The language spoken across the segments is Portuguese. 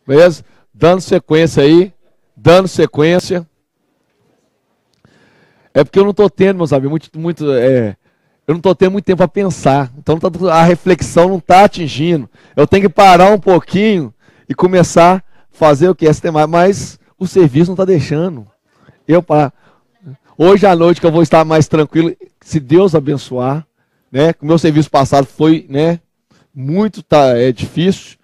Beleza? Dando sequência aí. Dando sequência. É porque eu não estou tendo, meus amigos, eu não estou tendo muito tempo para pensar. Então a reflexão não está atingindo. Eu tenho que parar um pouquinho e começar a fazer o que? Mas o serviço não está deixando. Hoje à noite que eu vou estar mais tranquilo, se Deus abençoar, né? O meu serviço passado foi, né, muito difícil,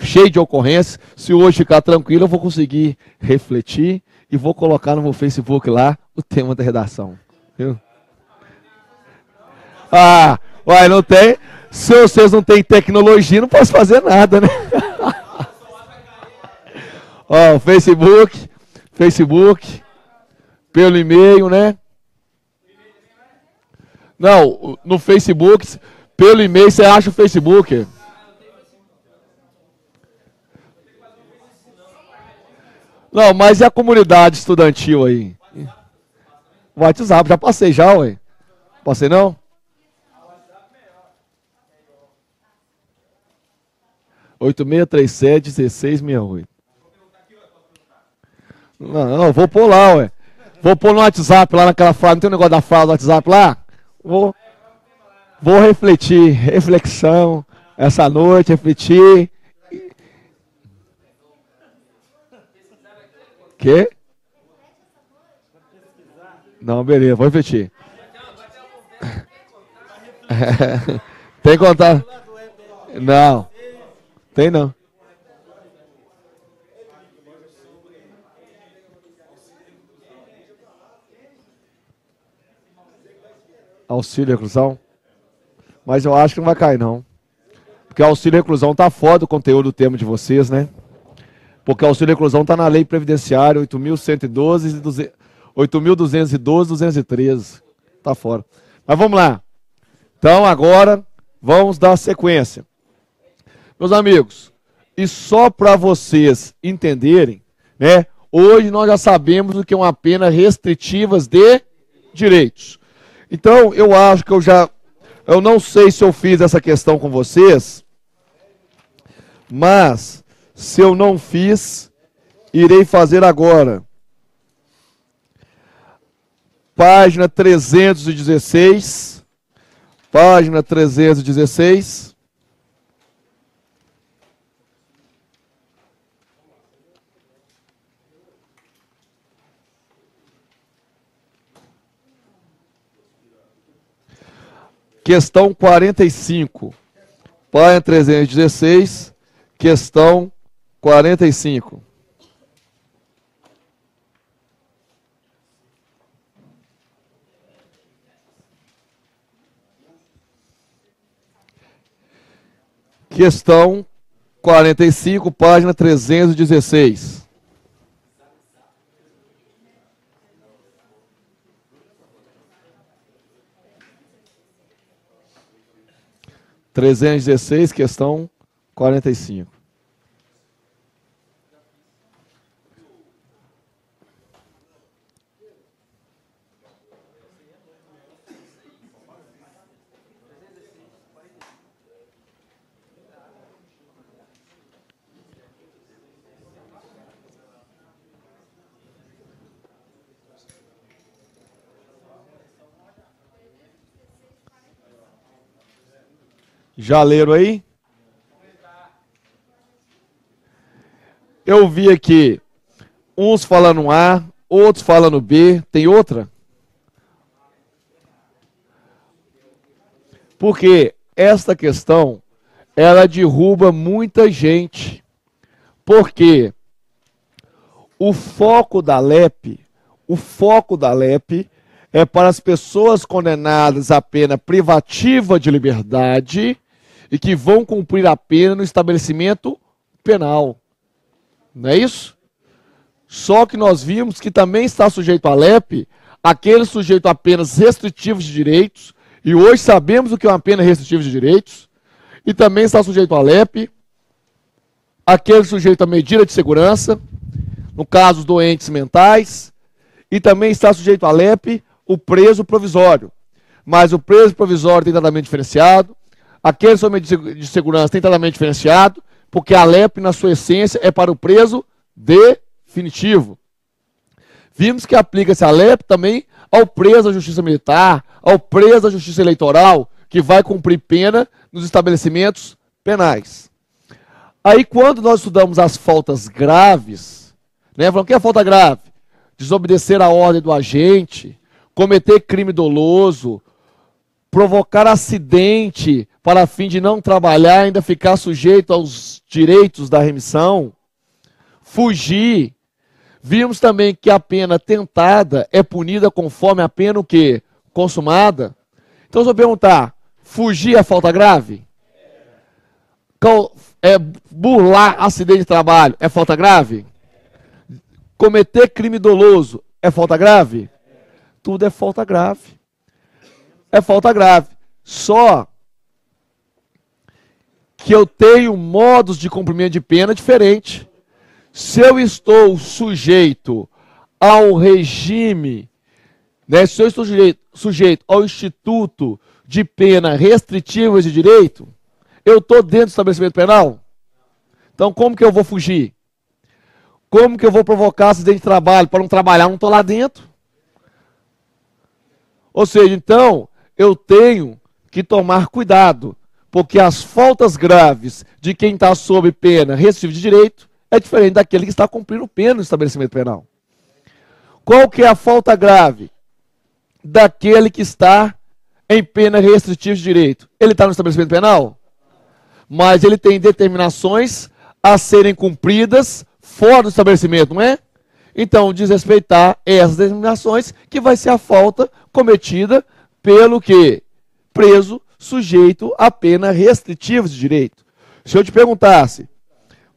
cheio de ocorrências. Se hoje ficar tranquilo, eu vou conseguir refletir e vou colocar no meu Facebook lá o tema da redação. Viu? Uai, não tem. Se vocês não têm tecnologia, não posso fazer nada, né? Ó, Facebook, pelo e-mail, né? Não, no Facebook, pelo e-mail você acha o Facebook. Não, mas e a comunidade estudantil aí? O WhatsApp, já passei já, ué. Passei não? Oito seis três sete 1668. Não, vou pôr lá, ué. Vou pôr no WhatsApp, lá naquela frase. Não tem um negócio da frase do WhatsApp lá? Vou refletir. Reflexão. Essa noite, refletir. Quê? Não, beleza, vou refletir. Tem que contar? Não. Tem não. Auxílio reclusão? Mas eu acho que não vai cair, não. Porque auxílio reclusão tá fora do conteúdo do tema de vocês, né? Porque auxílio reclusão tá na lei previdenciária 8.112, 8.212, 213. Tá fora. Mas vamos lá. Então agora vamos dar sequência. Meus amigos, e só para vocês entenderem, né? Hoje nós já sabemos o que é uma pena restritivas de direitos. Então, eu acho que eu não sei se eu fiz essa questão com vocês, mas se eu não fiz, irei fazer agora. Página 316. Página 316. Questão 45. Página 316. Questão 45. Questão 45, página 316. Questão 45. Já leram aí? Eu vi aqui uns falando A, outros falando B. Tem outra? Porque esta questão, ela derruba muita gente. Porque o foco da LEP é para as pessoas condenadas à pena privativa de liberdade e que vão cumprir a pena no estabelecimento penal. Não é isso? Só que nós vimos que também está sujeito à LEP aquele sujeito a penas restritivas de direitos, e hoje sabemos o que é uma pena restritiva de direitos, e também está sujeito à LEP aquele sujeito a medida de segurança, no caso, os doentes mentais, e também está sujeito à LEP o preso provisório. Mas o preso provisório tem tratamento diferenciado, aquele sob medida de segurança tem tratamento diferenciado, Porque a LEP, na sua essência, é para o preso definitivo. Vimos que aplica-se a LEP também ao preso da Justiça Militar, ao preso da Justiça Eleitoral, que vai cumprir pena nos estabelecimentos penais. Aí, quando nós estudamos as faltas graves, né, falando, o que é falta grave? Desobedecer a ordem do agente, cometer crime doloso, provocar acidente para fim de não trabalhar, ainda ficar sujeito aos direitos da remissão, fugir. Vimos também que a pena tentada é punida conforme a pena o quê? Consumada. Então, se eu perguntar, fugir é falta grave? Burlar acidente de trabalho é falta grave? Cometer crime doloso é falta grave? Tudo é falta grave. É falta grave. Só que eu tenho modos de cumprimento de pena diferente. Se eu estou sujeito ao regime, né, se eu estou sujeito ao Instituto de Pena Restritivas de Direito, eu estou dentro do estabelecimento penal? Então, como que eu vou fugir? Como que eu vou provocar acidente de trabalho para não trabalhar? Não estou lá dentro. Ou seja, então, eu tenho que tomar cuidado, porque as faltas graves de quem está sob pena restritiva de direito é diferente daquele que está cumprindo pena no estabelecimento penal. Qual que é a falta grave daquele que está em pena restritiva de direito? Ele está no estabelecimento penal, mas ele tem determinações a serem cumpridas fora do estabelecimento, não é? Então, desrespeitar essas determinações, que vai ser a falta cometida pelo que? Preso sujeito a pena restritiva de direito. Se eu te perguntasse,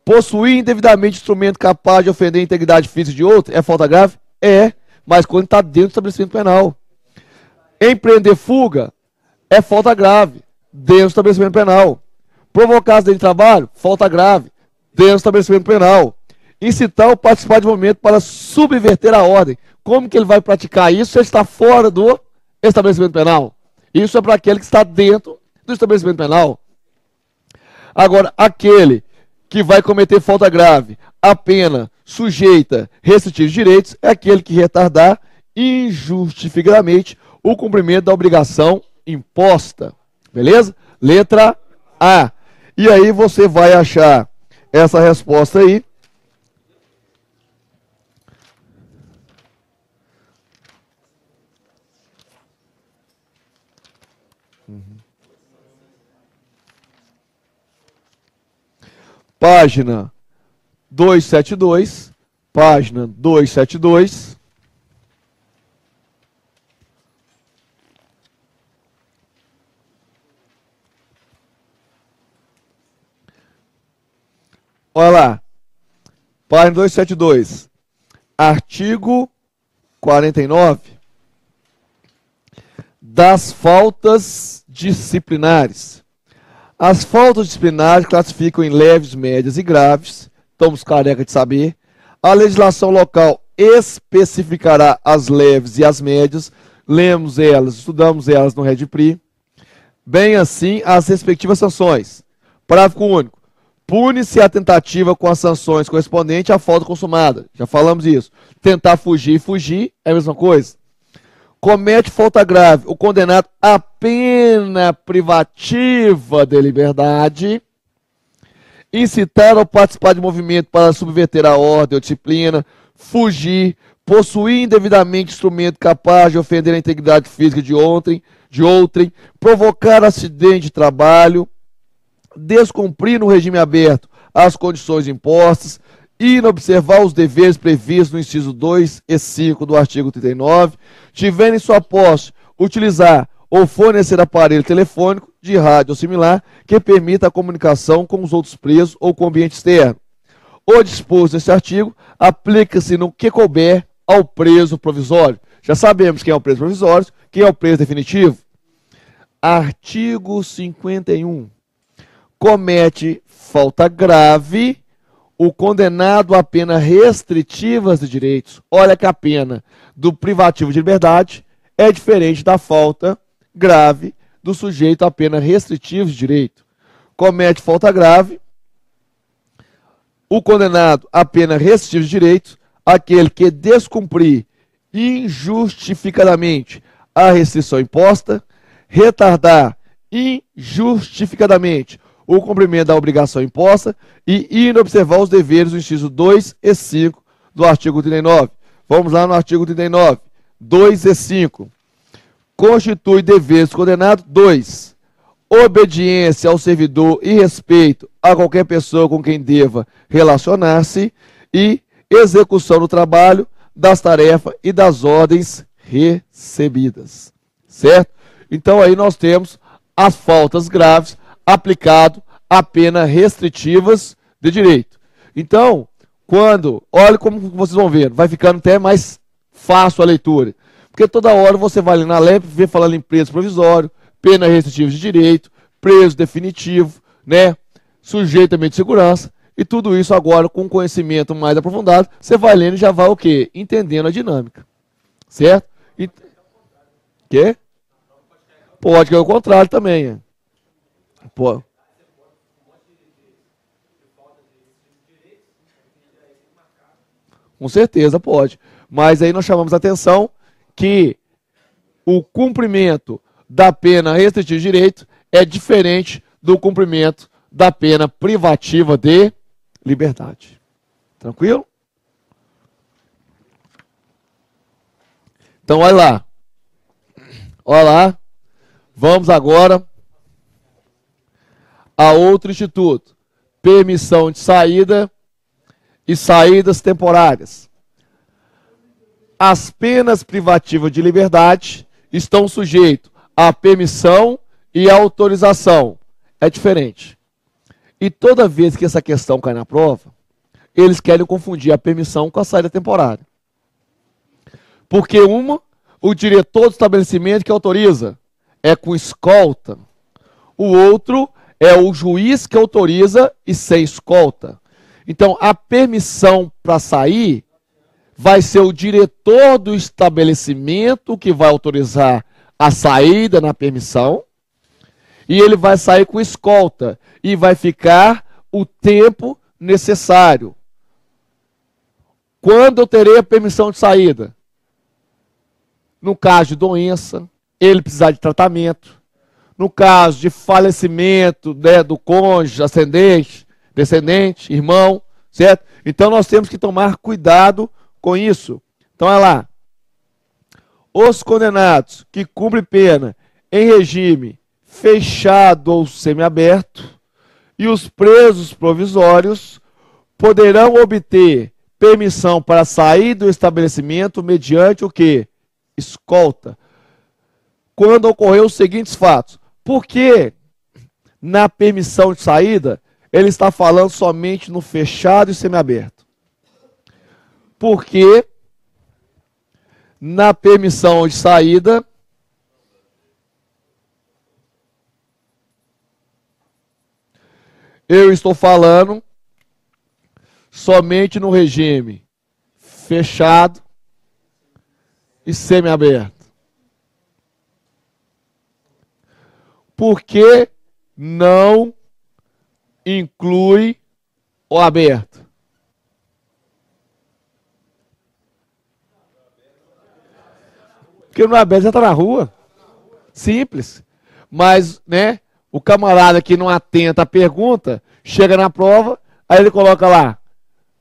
possuir indevidamente instrumento capaz de ofender a integridade física de outro, é falta grave? É, mas quando está dentro do estabelecimento penal. Empreender fuga é falta grave, dentro do estabelecimento penal. Provocar acidente de trabalho, falta grave, dentro do estabelecimento penal. Incitar ou participar de movimento para subverter a ordem. Como que ele vai praticar isso se ele está fora do estabelecimento penal? Isso é para aquele que está dentro do estabelecimento penal. Agora, aquele que vai cometer falta grave, a pena sujeita restritiva de direitos, é aquele que retardar injustificadamente o cumprimento da obrigação imposta. Beleza? Letra A. E aí você vai achar essa resposta aí. Página 272, página 272. Olha lá, página 272, artigo 49, das faltas disciplinares. As faltas disciplinares classificam em leves, médias e graves. Estamos careca de saber. A legislação local especificará as leves e as médias. Lemos elas, estudamos elas no REDPRI. Bem assim, as respectivas sanções. Parágrafo único. Pune-se a tentativa com as sanções correspondentes à falta consumada. Já falamos isso. Tentar fugir e fugir é a mesma coisa. Comete falta grave o condenado a pena privativa de liberdade, incitar ou participar de movimento para subverter a ordem ou disciplina, fugir, possuir indevidamente instrumento capaz de ofender a integridade física de outrem, provocar acidente de trabalho, descumprir no regime aberto as condições impostas, inobservar os deveres previstos no inciso 2 e 5 do artigo 39, tiver em sua posse, utilizar ou fornecer aparelho telefônico, de rádio ou similar, que permita a comunicação com os outros presos ou com o ambiente externo. O disposto neste artigo aplica-se no que couber ao preso provisório. Já sabemos quem é o preso provisório, quem é o preso definitivo. Artigo 51. Comete falta grave o condenado a pena restritivas de direitos. Olha que a pena do privativo de liberdade é diferente da falta grave do sujeito a pena restritiva de direito. Comete falta grave o condenado a pena restritiva de direito, aquele que descumprir injustificadamente a restrição imposta, retardar injustificadamente o cumprimento da obrigação imposta e inobservar os deveres do inciso 2 e 5 do artigo 39. Vamos lá no artigo 39, 2 e 5. Constitui deveres do condenado 2. Obediência ao servidor e respeito a qualquer pessoa com quem deva relacionar-se e execução do trabalho, das tarefas e das ordens recebidas. Certo? Então aí nós temos as faltas graves aplicado a penas restritivas de direito. Então, olha como vocês vão ver, vai ficando até mais fácil a leitura. Porque toda hora você vai ali na LEP, vê falando em preso provisório, pena restritiva de direito, preso definitivo, né? Sujeitamento de segurança, e tudo isso agora com conhecimento mais aprofundado, você vai lendo e já vai o quê? Entendendo a dinâmica. Certo? Quê? Pode que é o contrário também. É. Pô. Com certeza pode. Mas aí nós chamamos a atenção que o cumprimento da pena restritiva de direito é diferente do cumprimento da pena privativa de liberdade. Tranquilo? Então, olha lá. Olha lá. Vamos agora a outro instituto. Permissão de saída e saídas temporárias. As penas privativas de liberdade estão sujeitas à permissão e à autorização. É diferente. E toda vez que essa questão cai na prova, eles querem confundir a permissão com a saída temporária. Porque o diretor do estabelecimento que autoriza é com escolta. O outro é o juiz que autoriza e sem escolta. Então, a permissão para sair vai ser o diretor do estabelecimento que vai autorizar a saída na permissão, e ele vai sair com escolta e vai ficar o tempo necessário. Quando eu terei a permissão de saída? No caso de doença, ele precisar de tratamento. No caso de falecimento, né, do cônjuge, ascendente, descendente, irmão, certo? Então nós temos que tomar cuidado com isso. Então olha lá. Os condenados que cumprem pena em regime fechado ou semiaberto e os presos provisórios poderão obter permissão para sair do estabelecimento mediante o quê? Escolta. Quando ocorreu os seguintes fatos. Por que na permissão de saída ele está falando somente no fechado e semiaberto? Porque na permissão de saída eu estou falando somente no regime fechado e semiaberto. Por que não inclui o aberto? Porque no aberto já está na rua. Simples. Mas, né, o camarada que não atenta à pergunta, chega na prova, aí ele coloca lá,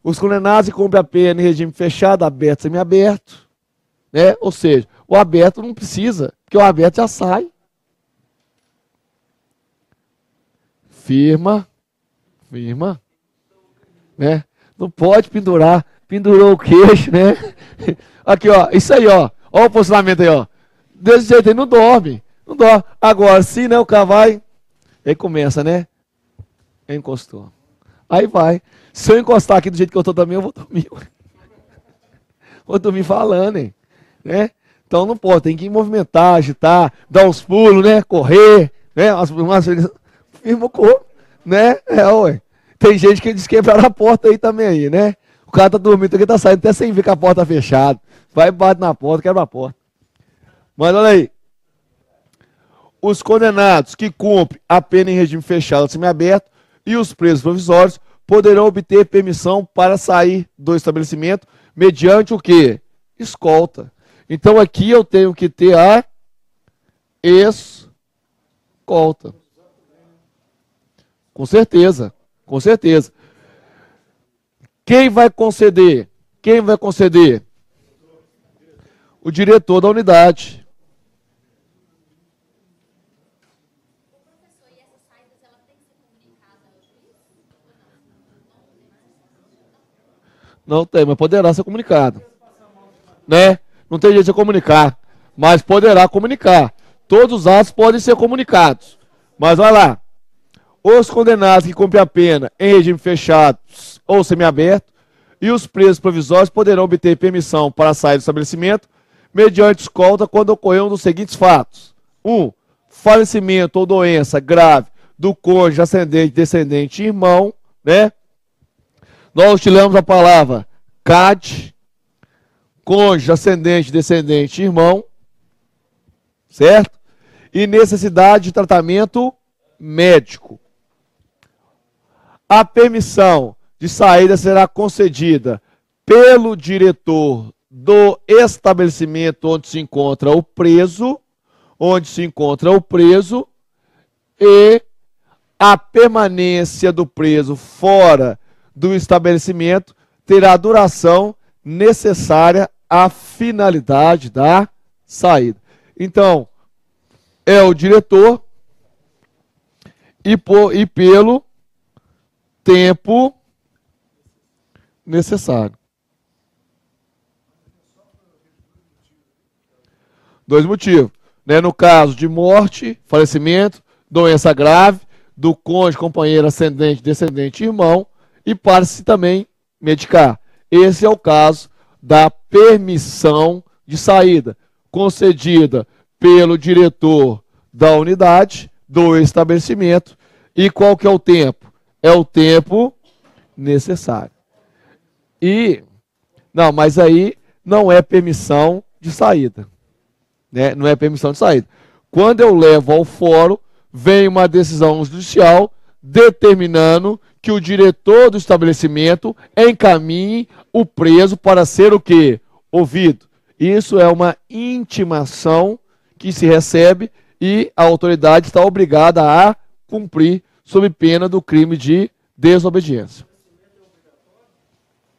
os condenados que cumprem a pena em regime fechado, aberto, semiaberto. Né? Ou seja, o aberto não precisa, porque o aberto já sai. Firma. Né? Não pode pendurar. Pendurou o queixo, né? Aqui, ó. Isso aí, ó. Ó o posicionamento aí, ó. Desse jeito aí, não dorme. Não dorme. Agora, se, né, o cara vai... Aí começa, né? Encostou. Aí vai. Se eu encostar aqui do jeito que eu tô também, eu vou dormir. Vou dormir falando, hein? Né? Então não pode. Tem que movimentar, agitar, dar uns pulos, né? Correr, né? Firma o corpo, né? Ué. Tem gente que diz que quebraram a porta aí também aí, né? O cara tá dormindo aqui, tá saindo até sem ver que a porta tá fechada. Vai, bate na porta, quebra a porta. Mas olha aí. Os condenados que cumprem a pena em regime fechado ou semiaberto e os presos provisórios poderão obter permissão para sair do estabelecimento mediante o quê? Escolta. Então aqui eu tenho que ter a escolta. Com certeza, com certeza. Quem vai conceder? Quem vai conceder? O diretor da unidade. Não tem, mas poderá ser comunicado. Né? Não tem jeito de comunicar, mas poderá comunicar. Todos os atos podem ser comunicados. Mas olha lá. Os condenados que cumprem a pena em regime fechado ou semiaberto e os presos provisórios poderão obter permissão para sair do estabelecimento mediante escolta quando ocorrer um dos seguintes fatos. 1. Falecimento ou doença grave do cônjuge, ascendente, descendente e irmão, né? Nós utilizamos a palavra CAD, cônjuge, ascendente, descendente e irmão, certo? E necessidade de tratamento médico. A permissão de saída será concedida pelo diretor do estabelecimento onde se encontra o preso, e a permanência do preso fora do estabelecimento terá a duração necessária à finalidade da saída. Então, é o diretor e pelo tempo necessário. 2 motivos. Né? No caso de morte, falecimento, doença grave, do cônjuge, companheiro, ascendente, descendente, irmão, e para se também medicar. Esse é o caso da permissão de saída, concedida pelo diretor da unidade, do estabelecimento. E qual que é o tempo? É o tempo necessário. Não, mas aí não é permissão de saída. Né? Não é permissão de saída. Quando eu levo ao fórum, vem uma decisão judicial determinando que o diretor do estabelecimento encaminhe o preso para ser o quê? Ouvido. Isso é uma intimação que se recebe e a autoridade está obrigada a cumprir sob pena do crime de desobediência.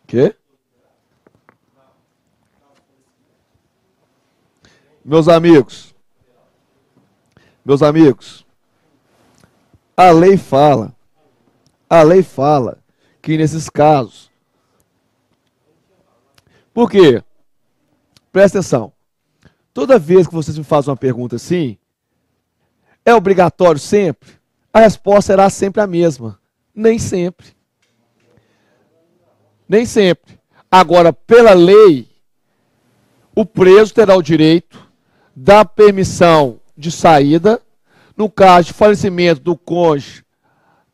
Quê? Meus amigos, a lei fala que nesses casos, por quê? Presta atenção, toda vez que vocês me fazem uma pergunta assim, é obrigatório sempre? A resposta será sempre a mesma, nem sempre. Nem sempre. Agora, pela lei, o preso terá o direito da permissão de saída, no caso de falecimento do cônjuge,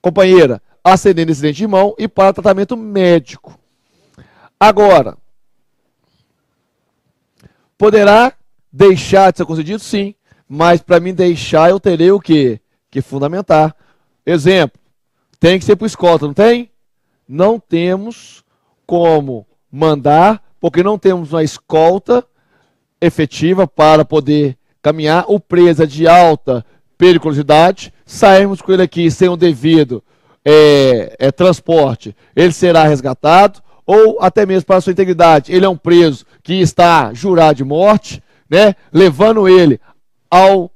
companheira, ascendente, descendente, irmão, e para tratamento médico. Agora, poderá deixar de ser concedido? Sim, mas para mim deixar eu terei o quê? Que fundamentar. Exemplo, tem que ser por escolta, não tem? Não temos como mandar, porque não temos uma escolta efetiva para poder caminhar. O preso é de alta periculosidade, sairmos com ele aqui sem o devido transporte, ele será resgatado, ou até mesmo para a sua integridade, ele é um preso que está jurado de morte, né, levando ele ao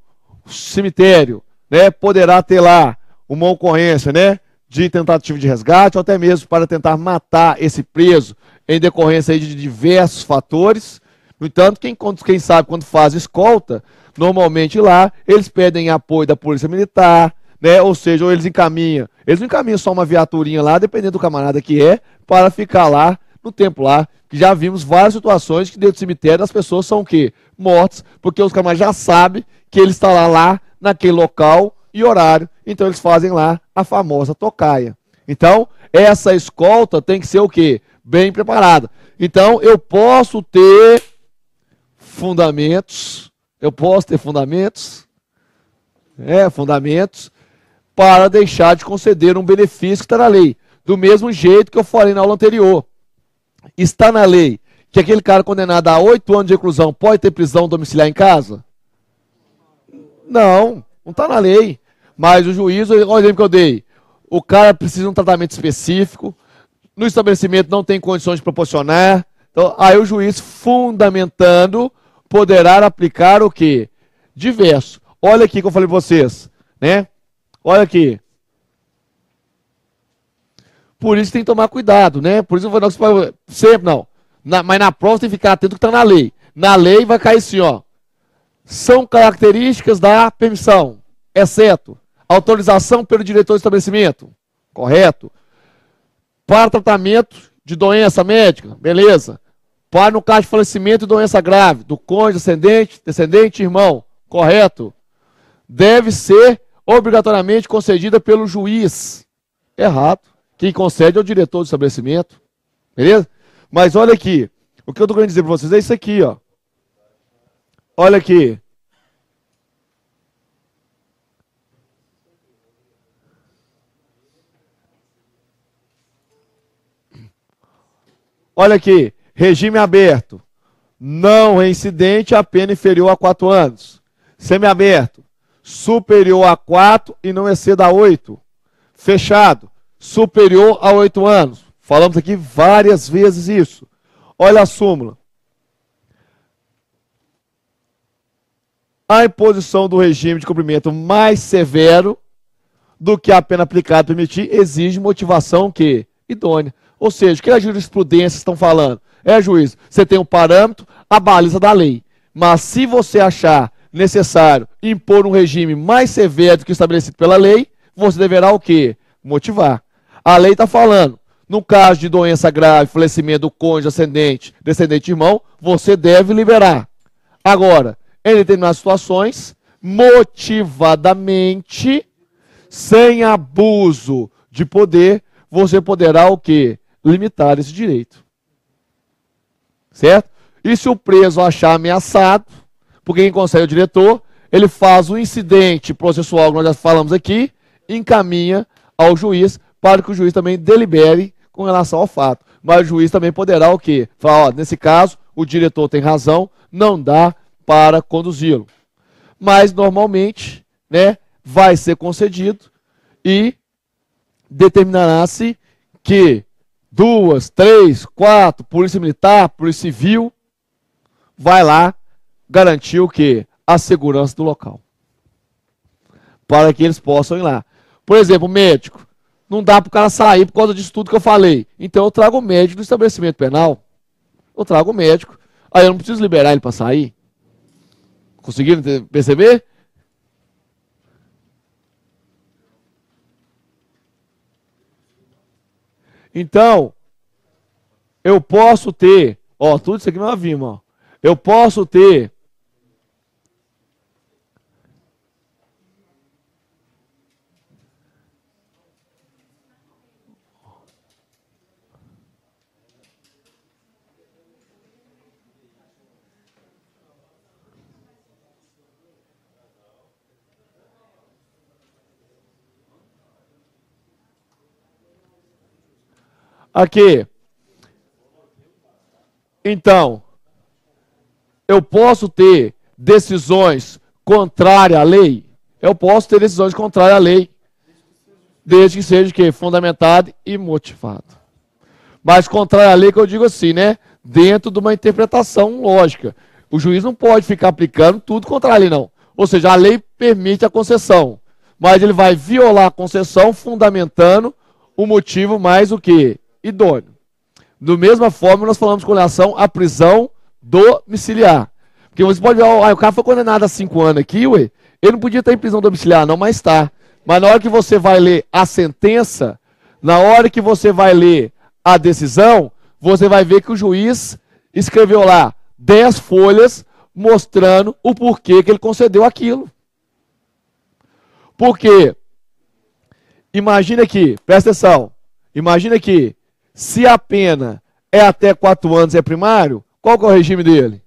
cemitério, né, poderá ter lá uma ocorrência, né, de tentativa de resgate, ou até mesmo para tentar matar esse preso em decorrência aí de diversos fatores. No entanto, quem sabe quando faz escolta, normalmente lá, eles pedem apoio da polícia militar, né? Ou seja, ou eles não encaminham só uma viaturinha lá, dependendo do camarada que é, para ficar lá, no tempo lá, que já vimos várias situações que dentro do cemitério as pessoas são o quê? Mortos, porque os camaradas já sabem que ele está lá naquele local e horário, então eles fazem lá a famosa tocaia. Então, essa escolta tem que ser o quê? Bem preparada. Então, eu posso ter fundamentos para deixar de conceder um benefício que está na lei. Do mesmo jeito que eu falei na aula anterior. Está na lei que aquele cara condenado a 8 anos de reclusão pode ter prisão domiciliar em casa? Não, não está na lei. Mas o juiz, olha o exemplo que eu dei, o cara precisa de um tratamento específico, no estabelecimento não tem condições de proporcionar, então aí o juiz, fundamentando, poderá aplicar o quê? Diverso. Olha aqui que eu falei para vocês, né? Olha aqui. Por isso tem que tomar cuidado, né? Por isso eu vou não, sempre não. Mas na prova tem que ficar atento que está na lei. Na lei vai cair assim, ó. São características da permissão, exceto autorização pelo diretor do estabelecimento. Correto. Para tratamento de doença médica, beleza. Para no caso de falecimento e doença grave, do cônjuge, descendente, irmão. Correto. Deve ser obrigatoriamente concedida pelo juiz. Errado. Quem concede é o diretor do estabelecimento. Beleza? Mas olha aqui. O que eu estou querendo dizer para vocês é isso aqui, ó. Olha aqui. Olha aqui. Regime aberto. Não reincidente, a pena inferior a 4 anos. Semiaberto. Superior a 4 e não exceda a 8. Fechado. Superior a 8 anos. Falamos aqui várias vezes isso. Olha a súmula. A imposição do regime de cumprimento mais severo do que a pena aplicada permitir exige motivação que idônea. Ou seja, o que as jurisprudências estão falando? Juiz, você tem um parâmetro, a baliza da lei. Mas se você achar necessário impor um regime mais severo do que estabelecido pela lei, você deverá o quê? Motivar. A lei está falando, no caso de doença grave, falecimento do cônjuge, descendente irmão, você deve liberar. Agora, em determinadas situações, motivadamente, sem abuso de poder, você poderá o quê? Limitar esse direito. Certo? E se o preso achar ameaçado, porque quem concede é o diretor, ele faz o incidente processual que nós já falamos aqui, encaminha ao juiz, para que o juiz também delibere com relação ao fato. Mas o juiz também poderá o quê? Falar, ó, nesse caso, o diretor tem razão, não dá para conduzi-lo. Mas, normalmente, né, vai ser concedido e determinará-se que 2, 3, 4, polícia militar, polícia civil, vai lá garantir o quê? A segurança do local. Para que eles possam ir lá. Por exemplo, médico. Não dá para o cara sair por causa disso tudo que eu falei. Então eu trago o médico do estabelecimento penal. Eu trago o médico. Aí eu não preciso liberar ele para sair. Conseguiram perceber? Então, eu posso ter, ó, tudo isso aqui nós vimos, ó. Eu posso ter aqui. Então, eu posso ter decisões contrárias à lei? Eu posso ter decisões contrárias à lei, desde que seja que fundamentado e motivado. Mas contrária à lei que eu digo assim, né? Dentro de uma interpretação lógica. O juiz não pode ficar aplicando tudo contra a lei, não. Ou seja, a lei permite a concessão, mas ele vai violar a concessão fundamentando o motivo mais o quê? Idôneo. Da mesma forma, nós falamos com relação à prisão domiciliar. Porque você pode ver, o cara foi condenado a 5 anos aqui, ué, ele não podia estar em prisão domiciliar, não, mas está. Mas na hora que você vai ler a sentença, na hora que você vai ler a decisão, você vai ver que o juiz escreveu lá 10 folhas mostrando o porquê que ele concedeu aquilo. Porque, imagina aqui, presta atenção, imagina aqui, se a pena é até 4 anos é primário, qual que é o regime dele?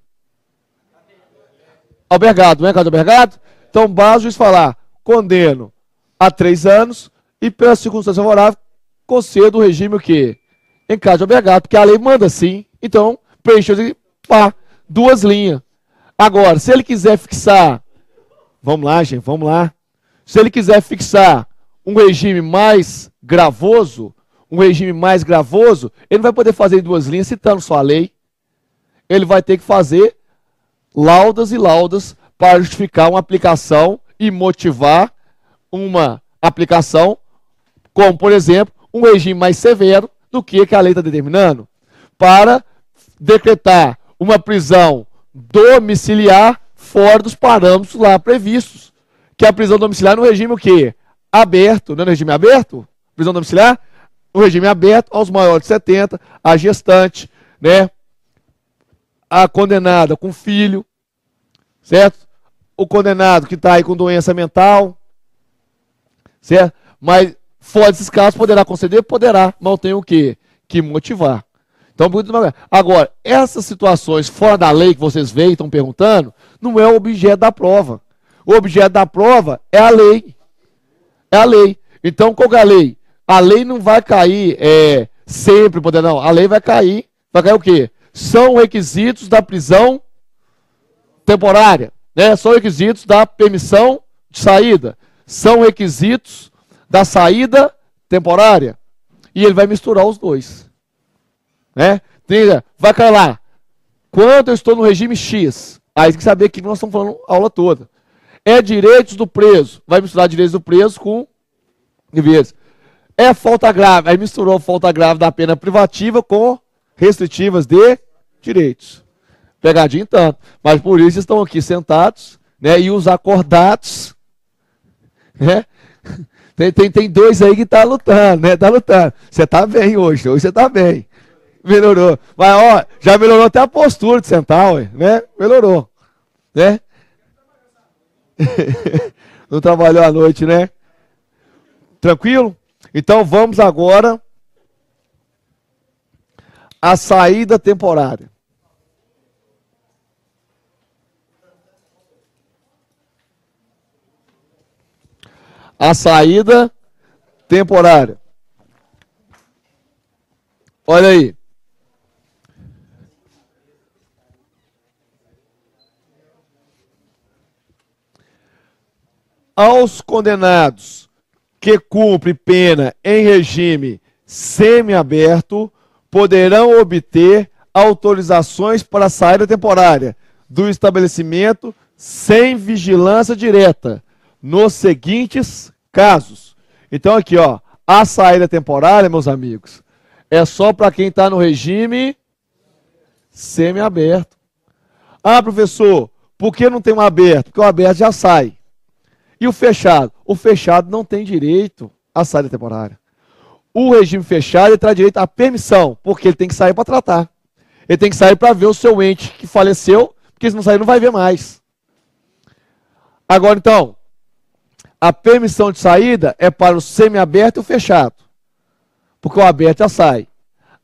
Albergado, não é caso de albergado? Então, basta o juiz falar, condeno a 3 anos e pela circunstância favorável, concedo o regime o quê? Em caso de obrigado, porque a lei manda sim. Então, preencheu de pá, 2 linhas. Agora, se ele quiser fixar, vamos lá, gente, vamos lá. Se ele quiser fixar um regime mais gravoso, ele não vai poder fazer em 2 linhas citando só a lei. Ele vai ter que fazer laudas e laudas para justificar uma aplicação e motivar uma aplicação, como, por exemplo, um regime mais severo do que a lei está determinando, para decretar uma prisão domiciliar fora dos parâmetros lá previstos. Que a prisão domiciliar no regime o quê? Aberto, não é no regime aberto? Prisão domiciliar? No regime aberto aos maiores de 70, a gestante, né? A condenada com filho, certo? O condenado que está aí com doença mental, certo? Mas fora desses casos, poderá conceder? Poderá, mas tem o quê? Que motivar. Então, agora, essas situações fora da lei que vocês veem e estão perguntando, não é o objeto da prova. O objeto da prova é a lei. É a lei. Então, qual que é a lei? A lei não vai cair sempre, não. A lei vai cair o quê? São requisitos da prisão temporária, né? São requisitos da permissão de saída. São requisitos da saída temporária. E ele vai misturar os dois. Né? Vai cair lá. Quando eu estou no regime X, aí tem que saber que nós estamos falando a aula toda. É direitos do preso. Vai misturar direitos do preso com deveres. É falta grave. Aí misturou falta grave da pena privativa com restritivas de direitos. Pegadinho tanto. Mas por isso estão aqui sentados, né? E os acordados, né? Tem 2 aí que tá lutando, né? Tá lutando. Você tá bem hoje você tá bem. Melhorou. Mas, ó, já melhorou até a postura de sentar, ué, né? Melhorou. Né? Não trabalhou à noite, né? Tranquilo? Então vamos agora à saída temporária. A saída temporária. Olha aí. Aos condenados que cumprem pena em regime semiaberto poderão obter autorizações para a saída temporária do estabelecimento sem vigilância direta nos seguintes casos. Então aqui, ó, a saída temporária, meus amigos, é só para quem está no regime semiaberto. Ah, professor, por que não tem um aberto? Porque o aberto já sai. E o fechado? O fechado não tem direito à saída temporária. O regime fechado ele traz direito à permissão, porque ele tem que sair para tratar. Ele tem que sair para ver o seu ente que faleceu, porque se não sair não vai ver mais. Agora então, a permissão de saída é para o semiaberto e o fechado. Porque o aberto já sai.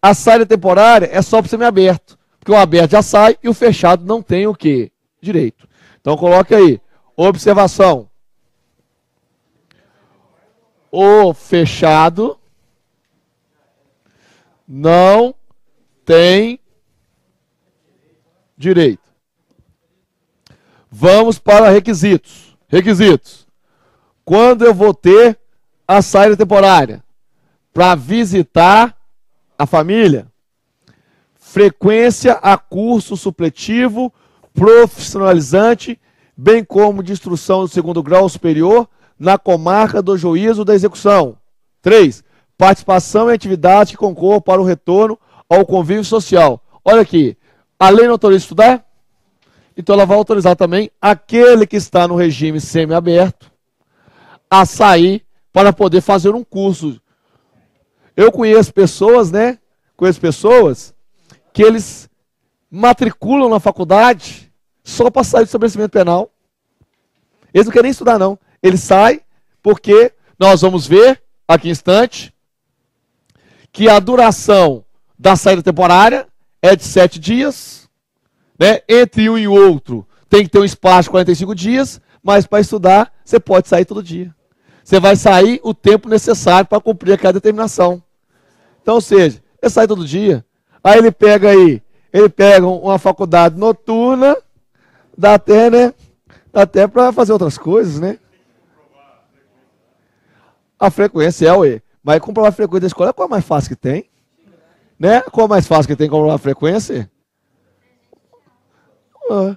A saída temporária é só para o semiaberto, porque o aberto já sai e o fechado não tem o quê? Direito. Então coloque aí, observação. O fechado não tem direito. Vamos para requisitos. Requisitos. Quando eu vou ter a saída temporária? Para visitar a família. Frequência a curso supletivo, profissionalizante, bem como de instrução do 2º grau superior, na comarca do juízo da execução. 3. Participação em atividades que concorram para o retorno ao convívio social. Olha aqui, a lei não autoriza estudar? Então ela vai autorizar também aquele que está no regime semiaberto a sair para poder fazer um curso. Eu conheço pessoas, né? Conheço pessoas que eles matriculam na faculdade só para sair do estabelecimento penal. Eles não querem nem estudar, não. Ele sai porque nós vamos ver, aqui em instante, que a duração da saída temporária é de 7 dias. Né? Entre um e outro tem que ter um espaço de 45 dias, mas para estudar você pode sair todo dia. Você vai sair o tempo necessário para cumprir aquela determinação. Então, ou seja, ele sai todo dia. Aí ele pega uma faculdade noturna, dá até, né? Dá até para fazer outras coisas, né? A frequência é, ué. Mas comprovar a frequência da escola, qual é a mais fácil que tem? Né? Qual é a mais fácil que tem comprovar a frequência? Ah.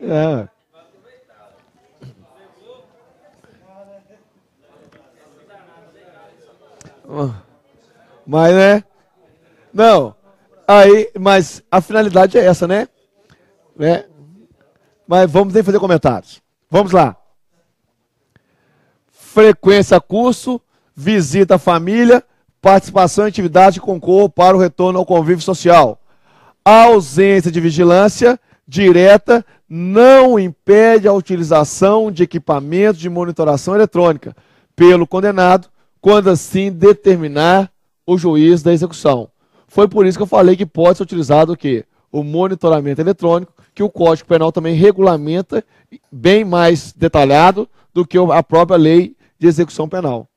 É. Mas, né? Não. Aí, mas a finalidade é essa, né? Mas vamos ter que fazer comentários. Vamos lá. Frequência curso, visita à família, participação em atividade com corpo para o retorno ao convívio social. A ausência de vigilância direta não impede a utilização de equipamentos de monitoração eletrônica pelo condenado, quando assim determinar o juiz da execução. Foi por isso que eu falei que pode ser utilizado o quê? O monitoramento eletrônico, que o Código Penal também regulamenta bem mais detalhado do que a própria lei de execução penal.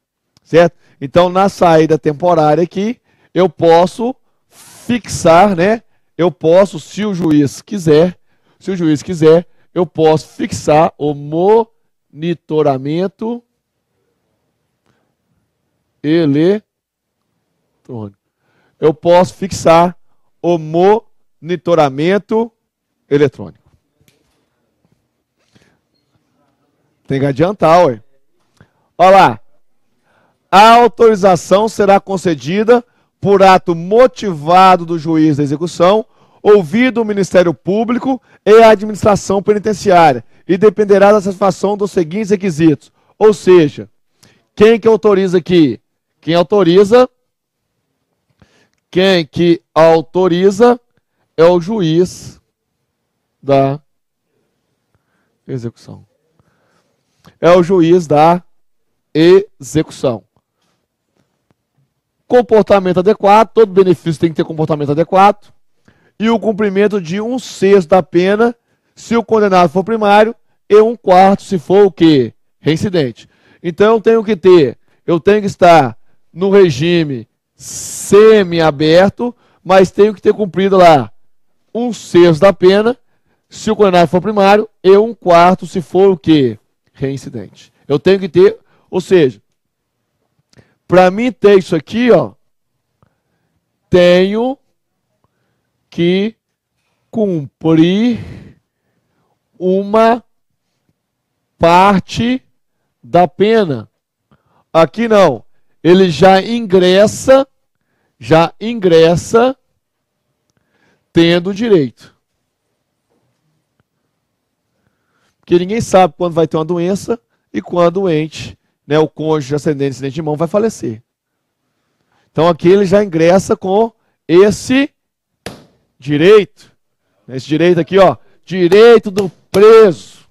Certo? Então, na saída temporária aqui, eu posso fixar, né? Eu posso, se o juiz quiser, eu posso fixar o monitoramento eletrônico. Eu posso fixar o monitoramento eletrônico. Tem que adiantar, ué. Olha lá. A autorização será concedida por ato motivado do juiz da execução, ouvido o Ministério Público e a administração penitenciária, e dependerá da satisfação dos seguintes requisitos. Ou seja, quem que autoriza aqui? Quem que autoriza é o juiz da execução. É o juiz da execução. Comportamento adequado, todo benefício tem que ter comportamento adequado. E o cumprimento de 1/6 da pena, se o condenado for primário, e 1/4 se for o quê? Reincidente. Então eu tenho que estar no regime semi-aberto, mas tenho que ter cumprido lá 1/6 da pena, se o condenado for primário, e 1/4 se for o quê? Reincidente. Eu tenho que ter, ou seja, para mim ter isso aqui, ó, tenho que cumprir uma parte da pena. Aqui não. Ele já ingressa tendo direito. Porque ninguém sabe quando vai ter uma doença e quando o ente, né, o cônjuge ascendente, descendente de mão, vai falecer. Então aqui ele já ingressa com esse direito. Esse direito aqui, ó, direito do preso.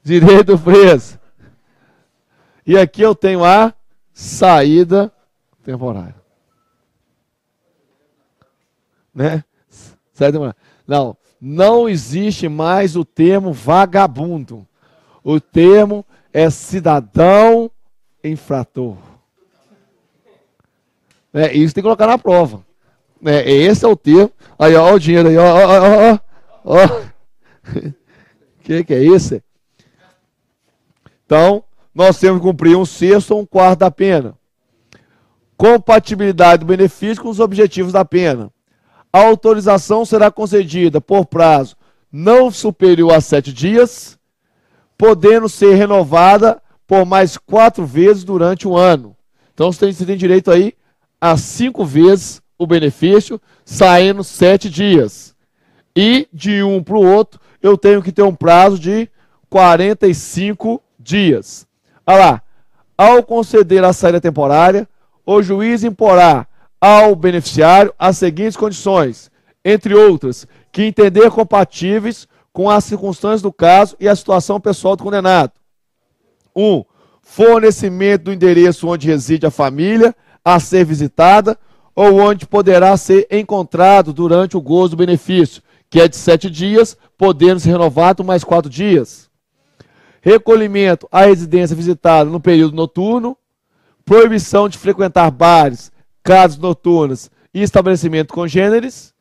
Direito do preso. E aqui eu tenho a saída temporária. Né? Saída temporária. Não existe mais o termo vagabundo. O termo é cidadão infrator. Isso tem que colocar na prova. Esse é o termo. Aí, ó, o dinheiro aí, ó. Que é isso? Então, nós temos que cumprir 1/6 ou 1/4 da pena. Compatibilidade do benefício com os objetivos da pena. A autorização será concedida por prazo não superior a 7 dias, podendo ser renovada por mais 4 vezes durante um ano. Então, você tem direito aí a 5 vezes o benefício, saindo 7 dias. E de um para o outro, eu tenho que ter um prazo de 45 dias. Olha lá. Ao conceder a saída temporária, o juiz imporá ao beneficiário as seguintes condições, entre outras, que entender compatíveis com as circunstâncias do caso e a situação pessoal do condenado. 1. Fornecimento do endereço onde reside a família a ser visitada ou onde poderá ser encontrado durante o gozo do benefício, que é de 7 dias, podendo ser renovado mais 4 dias. Recolhimento à residência visitada no período noturno. Proibição de frequentar bares, casas noturnas e estabelecimento congêneres.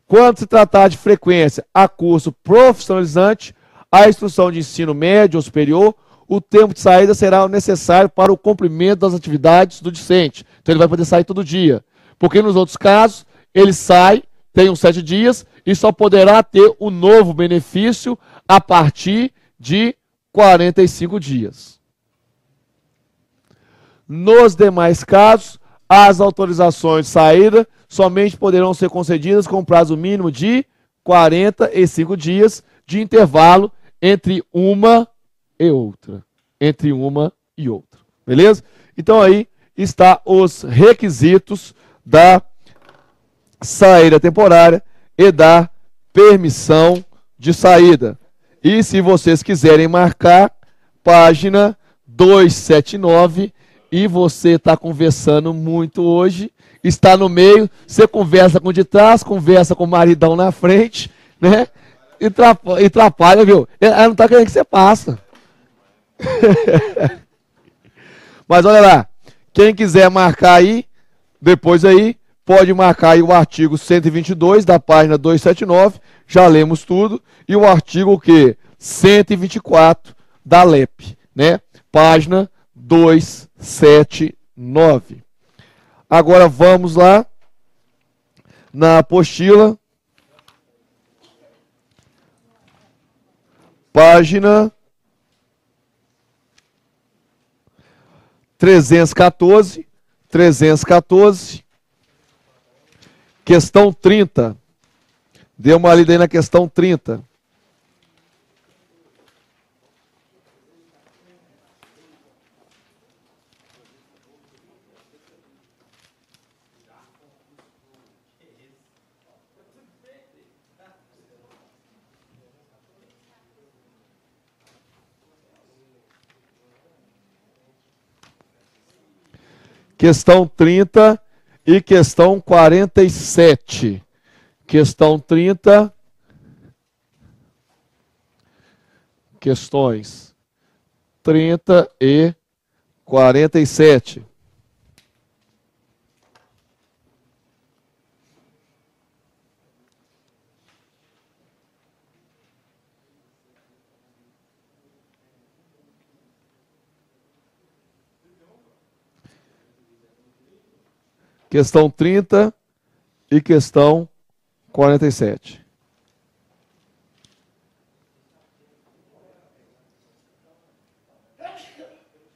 Quando se tratar de frequência a curso profissionalizante, a instrução de ensino médio ou superior, o tempo de saída será necessário para o cumprimento das atividades do discente. Então ele vai poder sair todo dia. Porque nos outros casos, ele sai, tem uns 7 dias, e só poderá ter o novo benefício a partir de 45 dias. Nos demais casos, as autorizações de saída somente poderão ser concedidas com prazo mínimo de 45 dias de intervalo entre uma e outra. Entre uma e outra. Beleza? Então aí está os requisitos da saída temporária e da permissão de saída. E se vocês quiserem marcar, página 279, e você está conversando muito hoje, está no meio, você conversa com o de trás, conversa com o maridão na frente, né? E atrapalha, viu? Ela não está querendo que você passa. Mas olha lá, quem quiser marcar aí, depois aí, pode marcar aí o artigo 122 da página 279, já lemos tudo, e o artigo o quê? 124 da LEP, né? Página 279. Agora vamos lá na apostila, página 314, questão 30. Dê uma lida aí na questão 30. Questão 30 e questão 47. Questão 30. Questões 30 e 47. Questão 30 e questão 47.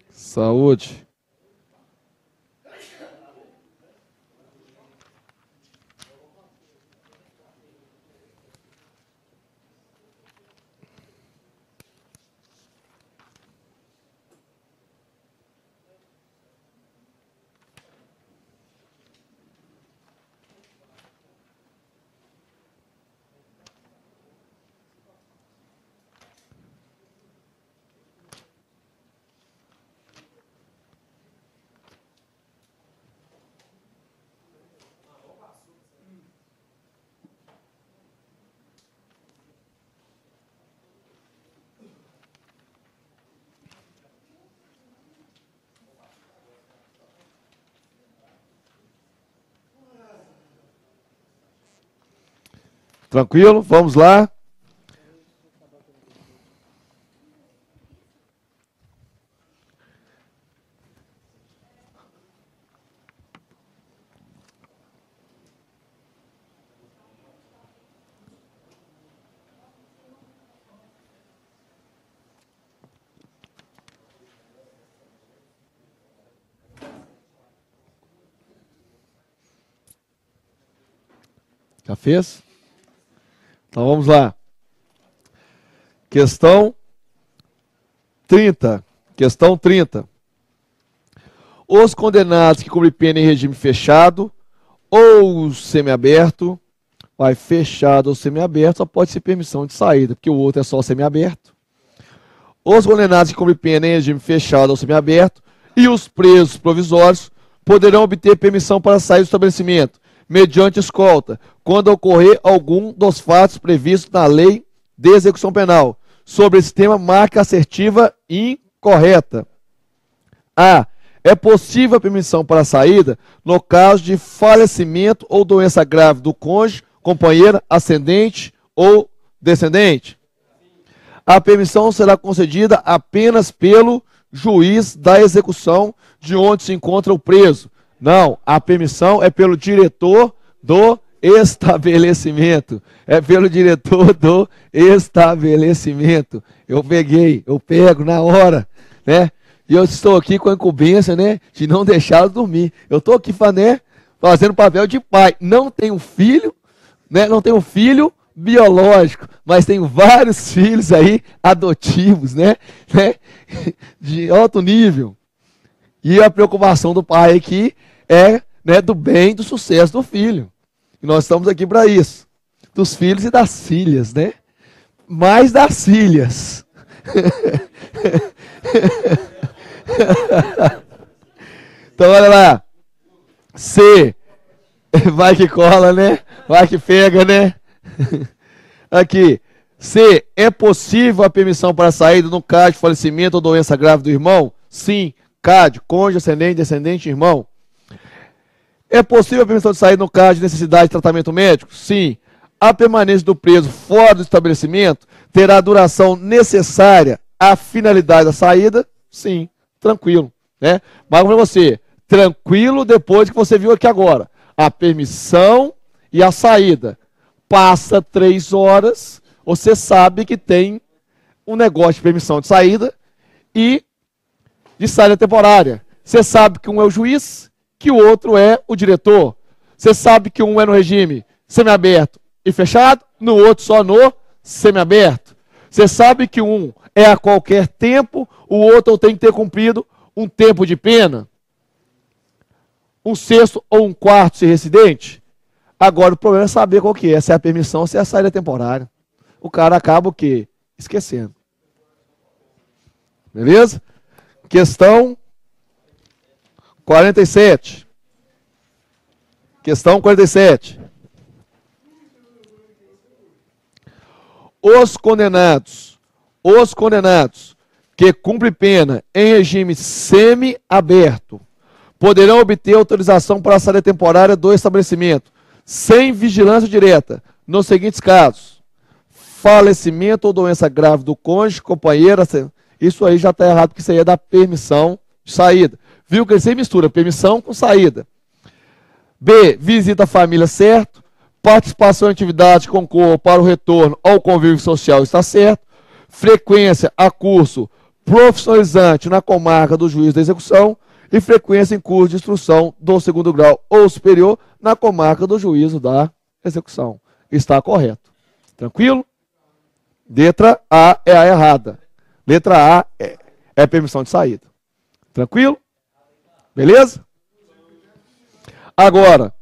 Saúde. Tranquilo? Vamos lá. Já fez? Então vamos lá. Questão 30. Questão 30. Os condenados que cumprem pena em regime fechado ou semiaberto, vai fechado ou semiaberto, só pode ser permissão de saída, porque o outro é só semiaberto. os condenados que cumprem pena em regime fechado ou semiaberto e os presos provisórios poderão obter permissão para sair do estabelecimento, mediante escolta, quando ocorrer algum dos fatos previstos na lei de execução penal. Sobre esse tema, marca assertiva incorreta. A. É possível a permissão para a saída no caso de falecimento ou doença grave do cônjuge, companheira, ascendente ou descendente. A permissão será concedida apenas pelo juiz da execução de onde se encontra o preso. Não, a permissão é pelo diretor do estabelecimento. É pelo diretor do estabelecimento. Eu pego na hora, né? E eu estou aqui com a incumbência, né, de não deixá-lo dormir. Eu estou aqui, né, fazendo papel de pai. Não tenho filho, né, não tenho filho biológico, mas tenho vários filhos aí adotivos, né, de alto nível. E a preocupação do pai aqui é, né, do bem e do sucesso do filho. E nós estamos aqui para isso. Dos filhos e das filhas, né? Mais das filhas. Então, olha lá. C. Vai que cola, né? Vai que pega, né? Aqui. C. É possível a permissão para saída no caso de falecimento ou doença grave do irmão? Sim. CAD, cônjuge, ascendente, descendente, irmão. É possível a permissão de saída no caso de necessidade de tratamento médico? Sim. A permanência do preso fora do estabelecimento terá a duração necessária à finalidade da saída? Sim. Tranquilo, né? Mas para você, tranquilo depois que você viu aqui agora. A permissão e a saída. Passa 3 horas, você sabe que tem um negócio de permissão de saída e de saída temporária. Você sabe que um é o juiz, que o outro é o diretor. Você sabe que um é no regime semiaberto e fechado, no outro só no semiaberto. Você sabe que um é a qualquer tempo, o outro tem que ter cumprido um tempo de pena. 1/6 ou 1/4 se residente. Agora o problema é saber qual que é, se é a permissão ou se é a saída temporária. O cara acaba o quê? Esquecendo. Beleza? Questão 47. Questão 47. Os condenados que cumprem pena em regime semi-aberto poderão obter autorização para a saída temporária do estabelecimento, sem vigilância direta, nos seguintes casos: falecimento ou doença grave do cônjuge, companheira. Isso aí já está errado, porque isso aí é da permissão de saída. Viu que ele sempre mistura permissão com saída. B. Visita a família, certo. Participação em atividade que concorra para o retorno ao convívio social, está certo. Frequência a curso profissionalizante na comarca do juiz da execução e frequência em curso de instrução do 2º grau ou superior na comarca do juízo da execução. Está correto. Tranquilo? Letra A é a errada. Letra A é permissão de saída. Tranquilo? Beleza? Agora.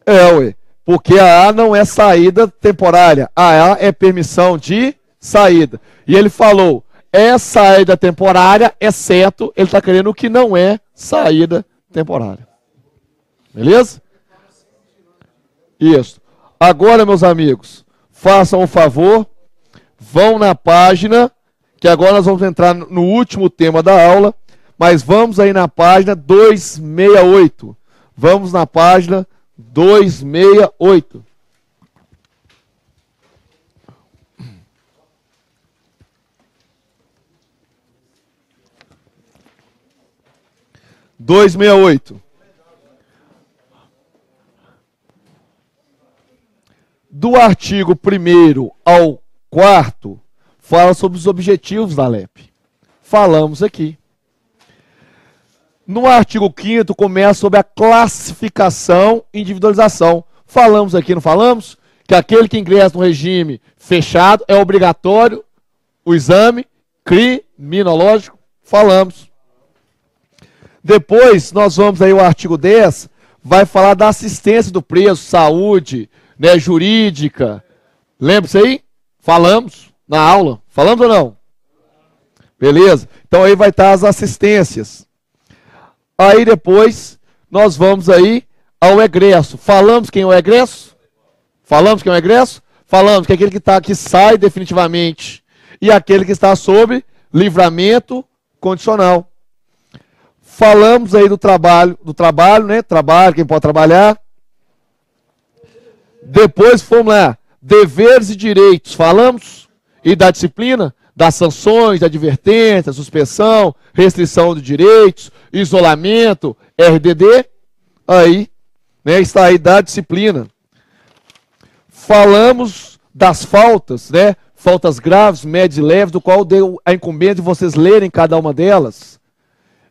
Ué. Porque a A não é saída temporária. A A é permissão de saída. E ele falou, é saída temporária, exceto, ele está querendo o que não é saída temporária. Beleza? Isso. Agora, meus amigos, façam um favor, vão na página, que agora nós vamos entrar no último tema da aula, mas vamos aí na página 268. Vamos na página 268. Do artigo 1º ao 4º, fala sobre os objetivos da LEP. Falamos aqui. No artigo 5º, começa sobre a classificação e individualização. Falamos aqui, não falamos? Que aquele que ingressa no regime fechado é obrigatório o exame criminológico. Falamos. Depois, nós vamos aí ao artigo 10, vai falar da assistência do preso, saúde, né, jurídica. Lembra isso aí? Falamos na aula. Falamos ou não? Beleza? Então aí vai estar as assistências. Aí depois nós vamos aí ao egresso. Falamos quem é o egresso? Falamos quem é o egresso? Falamos que aquele que está aqui sai definitivamente e aquele que está sob livramento condicional. Falamos aí do trabalho, né? Trabalho, quem pode trabalhar. Depois fomos lá, deveres e direitos. Falamos e da disciplina, das sanções, da advertência, suspensão, restrição de direitos, isolamento, RDD. Aí, né? Está aí da disciplina. Falamos das faltas, né? Faltas graves, médias e leves, do qual deu a incumbência de vocês lerem cada uma delas.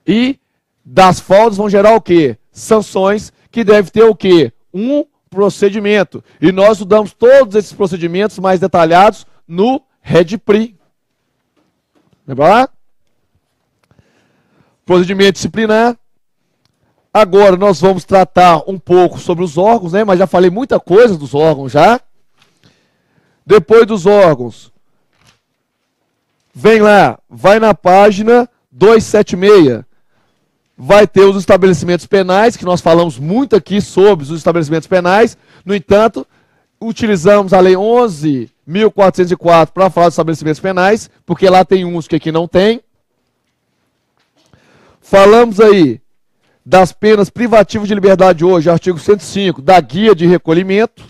E das faltas vão gerar o quê? Sanções, que deve ter o quê? Um procedimento. E nós estudamos todos esses procedimentos mais detalhados no REDPRI. Lembra lá? Procedimento disciplinar. Agora nós vamos tratar um pouco sobre os órgãos, né? Mas já falei muita coisa dos órgãos já. Depois dos órgãos, vem lá, vai na página 276. Vai ter os estabelecimentos penais, que nós falamos muito aqui sobre os estabelecimentos penais. No entanto, utilizamos a Lei 11.404 para falar dos estabelecimentos penais, porque lá tem uns que aqui não tem. Falamos aí das penas privativas de liberdade hoje, artigo 105, da guia de recolhimento.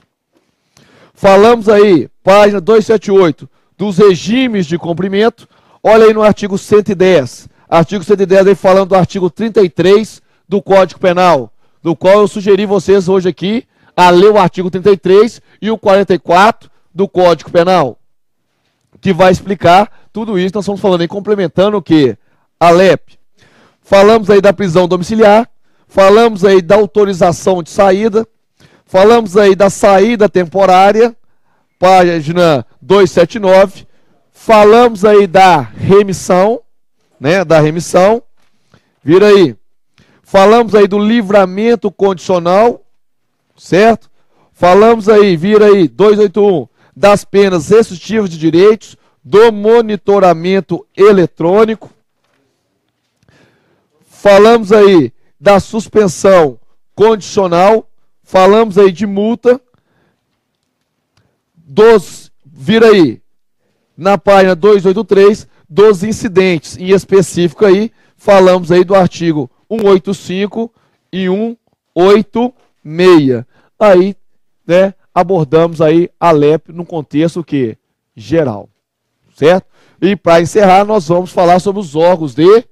Falamos aí, página 278, dos regimes de cumprimento. Olha aí no artigo 110. Artigo 110 aí falando do artigo 33 do Código Penal, do qual eu sugeri vocês hoje aqui a ler o artigo 33 e o 44 do Código Penal, que vai explicar tudo isso. Nós estamos falando aí, complementando o quê? A LEP. Falamos aí da prisão domiciliar, falamos aí da autorização de saída, falamos aí da saída temporária, página 279, falamos aí da remissão, né, da remissão, vira aí. Falamos aí do livramento condicional, certo? Falamos aí, vira aí, 281, das penas restritivas de direitos, do monitoramento eletrônico. Falamos aí da suspensão condicional, falamos aí de multa, vira aí, na página 283, dos incidentes, em específico aí, falamos aí do artigo 185 e 186. Aí, né, abordamos aí a LEP no contexto que geral, certo? E para encerrar, nós vamos falar sobre os órgãos de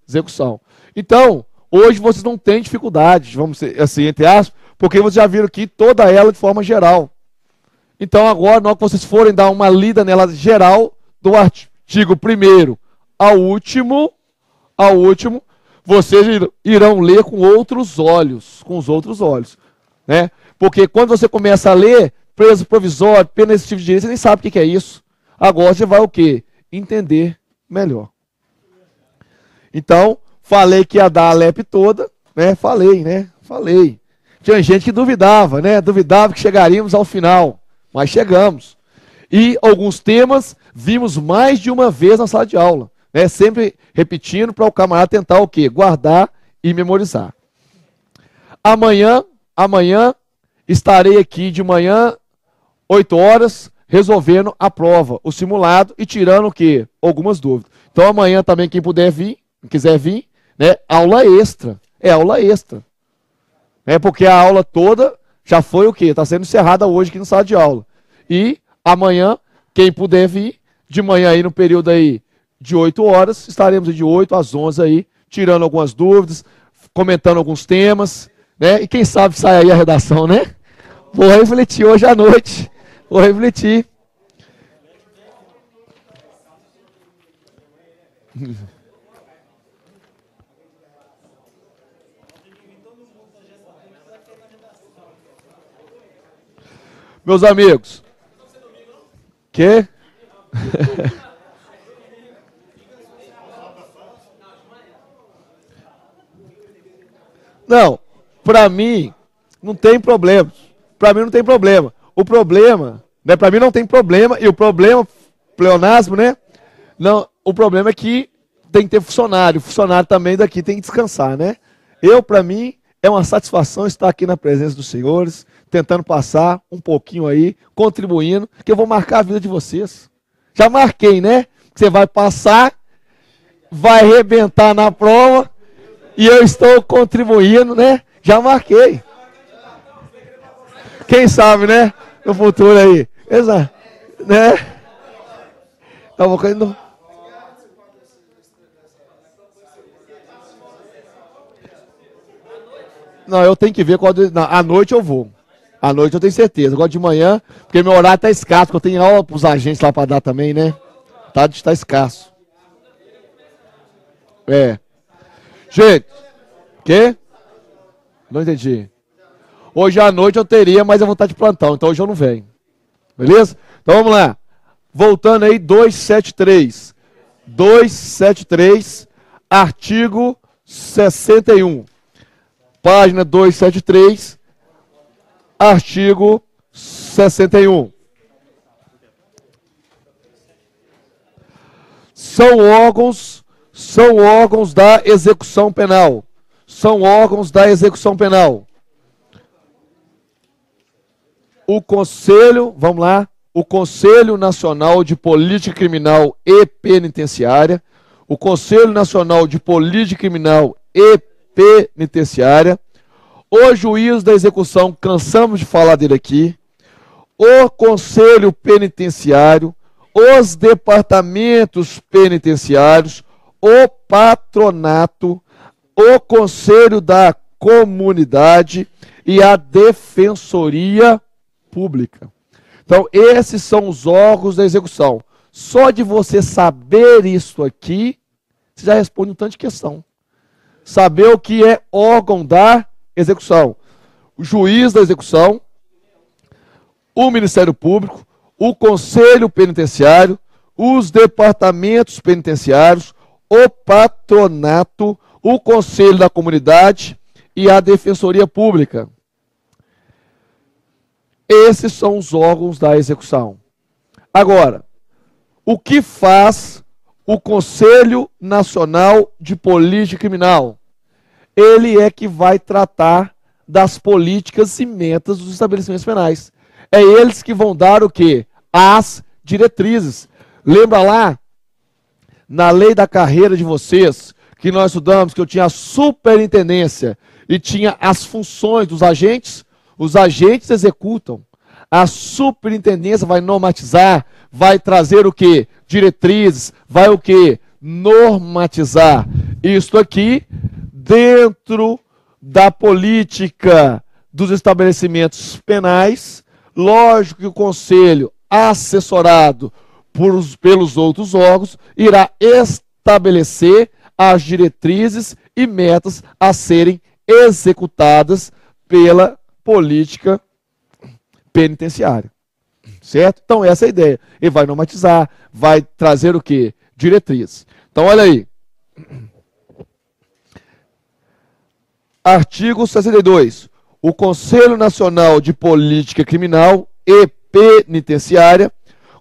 execução. Então, hoje vocês não têm dificuldade, vamos dizer assim, entre aspas, porque vocês já viram aqui toda ela de forma geral. Então agora, na hora que vocês forem dar uma lida nela geral, do artigo 1º ao último, vocês irão ler com outros olhos, né? Porque quando você começa a ler, preso provisório, pena restritiva de direito, você nem sabe o que é isso. Agora você vai o quê? Entender melhor. Então, falei que ia dar a LEP toda, né? Falei. Tinha gente que duvidava, né? Duvidava que chegaríamos ao final, mas chegamos. E alguns temas vimos mais de uma vez na sala de aula, né? Sempre repetindo para o camarada tentar o quê? Guardar e memorizar. Amanhã estarei aqui de manhã, 8 horas, resolvendo a prova, o simulado e tirando o quê? Algumas dúvidas. Então amanhã também quem puder vir, quiser vir, né? Aula extra. É aula extra. É porque a aula toda já foi o quê? Está sendo encerrada hoje aqui na sala de aula. E amanhã, quem puder vir, de manhã aí no período aí de 8 horas, estaremos de 8 às 11 aí, tirando algumas dúvidas, comentando alguns temas, né? E quem sabe sai aí a redação, né? Vou refletir hoje à noite. Vou refletir. Meus amigos. Quê? Não, para mim não tem problema. Para mim não tem problema. O problema, Né? Para mim não tem problema, e o problema, pleonasmo, né? Não, o problema é que tem que ter funcionário. O funcionário também daqui tem que descansar, né? Para mim, é uma satisfação estar aqui na presença dos senhores, tentando passar um pouquinho aí, contribuindo, que eu vou marcar a vida de vocês. Já marquei, né? Você vai passar, vai arrebentar na prova, e eu estou contribuindo, né? Já marquei. Quem sabe, né? No futuro aí. Exato. Né? Tava caindo. Não, eu tenho que ver qual. Não, à noite eu vou. À noite eu tenho certeza. Agora de manhã, porque meu horário tá escasso, porque eu tenho aula pros agentes lá para dar também, né? Tá escasso. É. Gente, quê? Não entendi. Hoje à noite eu teria, mas eu vou estar de plantão, então hoje eu não venho. Beleza? Então vamos lá. Voltando aí, 273. 273, artigo 61. Página 273, artigo 61. São órgãos da execução penal. São órgãos da execução penal. O Conselho, vamos lá, o Conselho Nacional de Política Criminal e Penitenciária, o Conselho Nacional de Política Criminal e Penitenciária, o Juiz da Execução, cansamos de falar dele aqui, o Conselho Penitenciário, os Departamentos Penitenciários, o Patronato, o Conselho da Comunidade e a Defensoria Pública. Então, esses são os órgãos da execução. Só de você saber isso aqui, você já responde um tanto de questão. Saber o que é órgão da execução. O juiz da execução, o Ministério Público, o Conselho Penitenciário, os departamentos penitenciários, o patronato, o Conselho da Comunidade e a Defensoria Pública. Esses são os órgãos da execução. Agora, o que faz o Conselho Nacional de Política Criminal? Ele é que vai tratar das políticas e metas dos estabelecimentos penais. É eles que vão dar o quê? As diretrizes. Lembra lá, na lei da carreira de vocês, que nós estudamos, que eu tinha a superintendência e tinha as funções dos agentes? Os agentes executam. A superintendência vai normatizar, vai trazer o quê? Diretrizes, vai o quê? Normatizar. Isto aqui, dentro da política dos estabelecimentos penais, lógico que o Conselho, assessorado pelos outros órgãos, irá estabelecer as diretrizes e metas a serem executadas pela política penitenciária. Certo? Então essa é a ideia. Ele vai normatizar, vai trazer o quê? Diretrizes. Então olha aí. Artigo 62. O Conselho Nacional de Política Criminal e Penitenciária,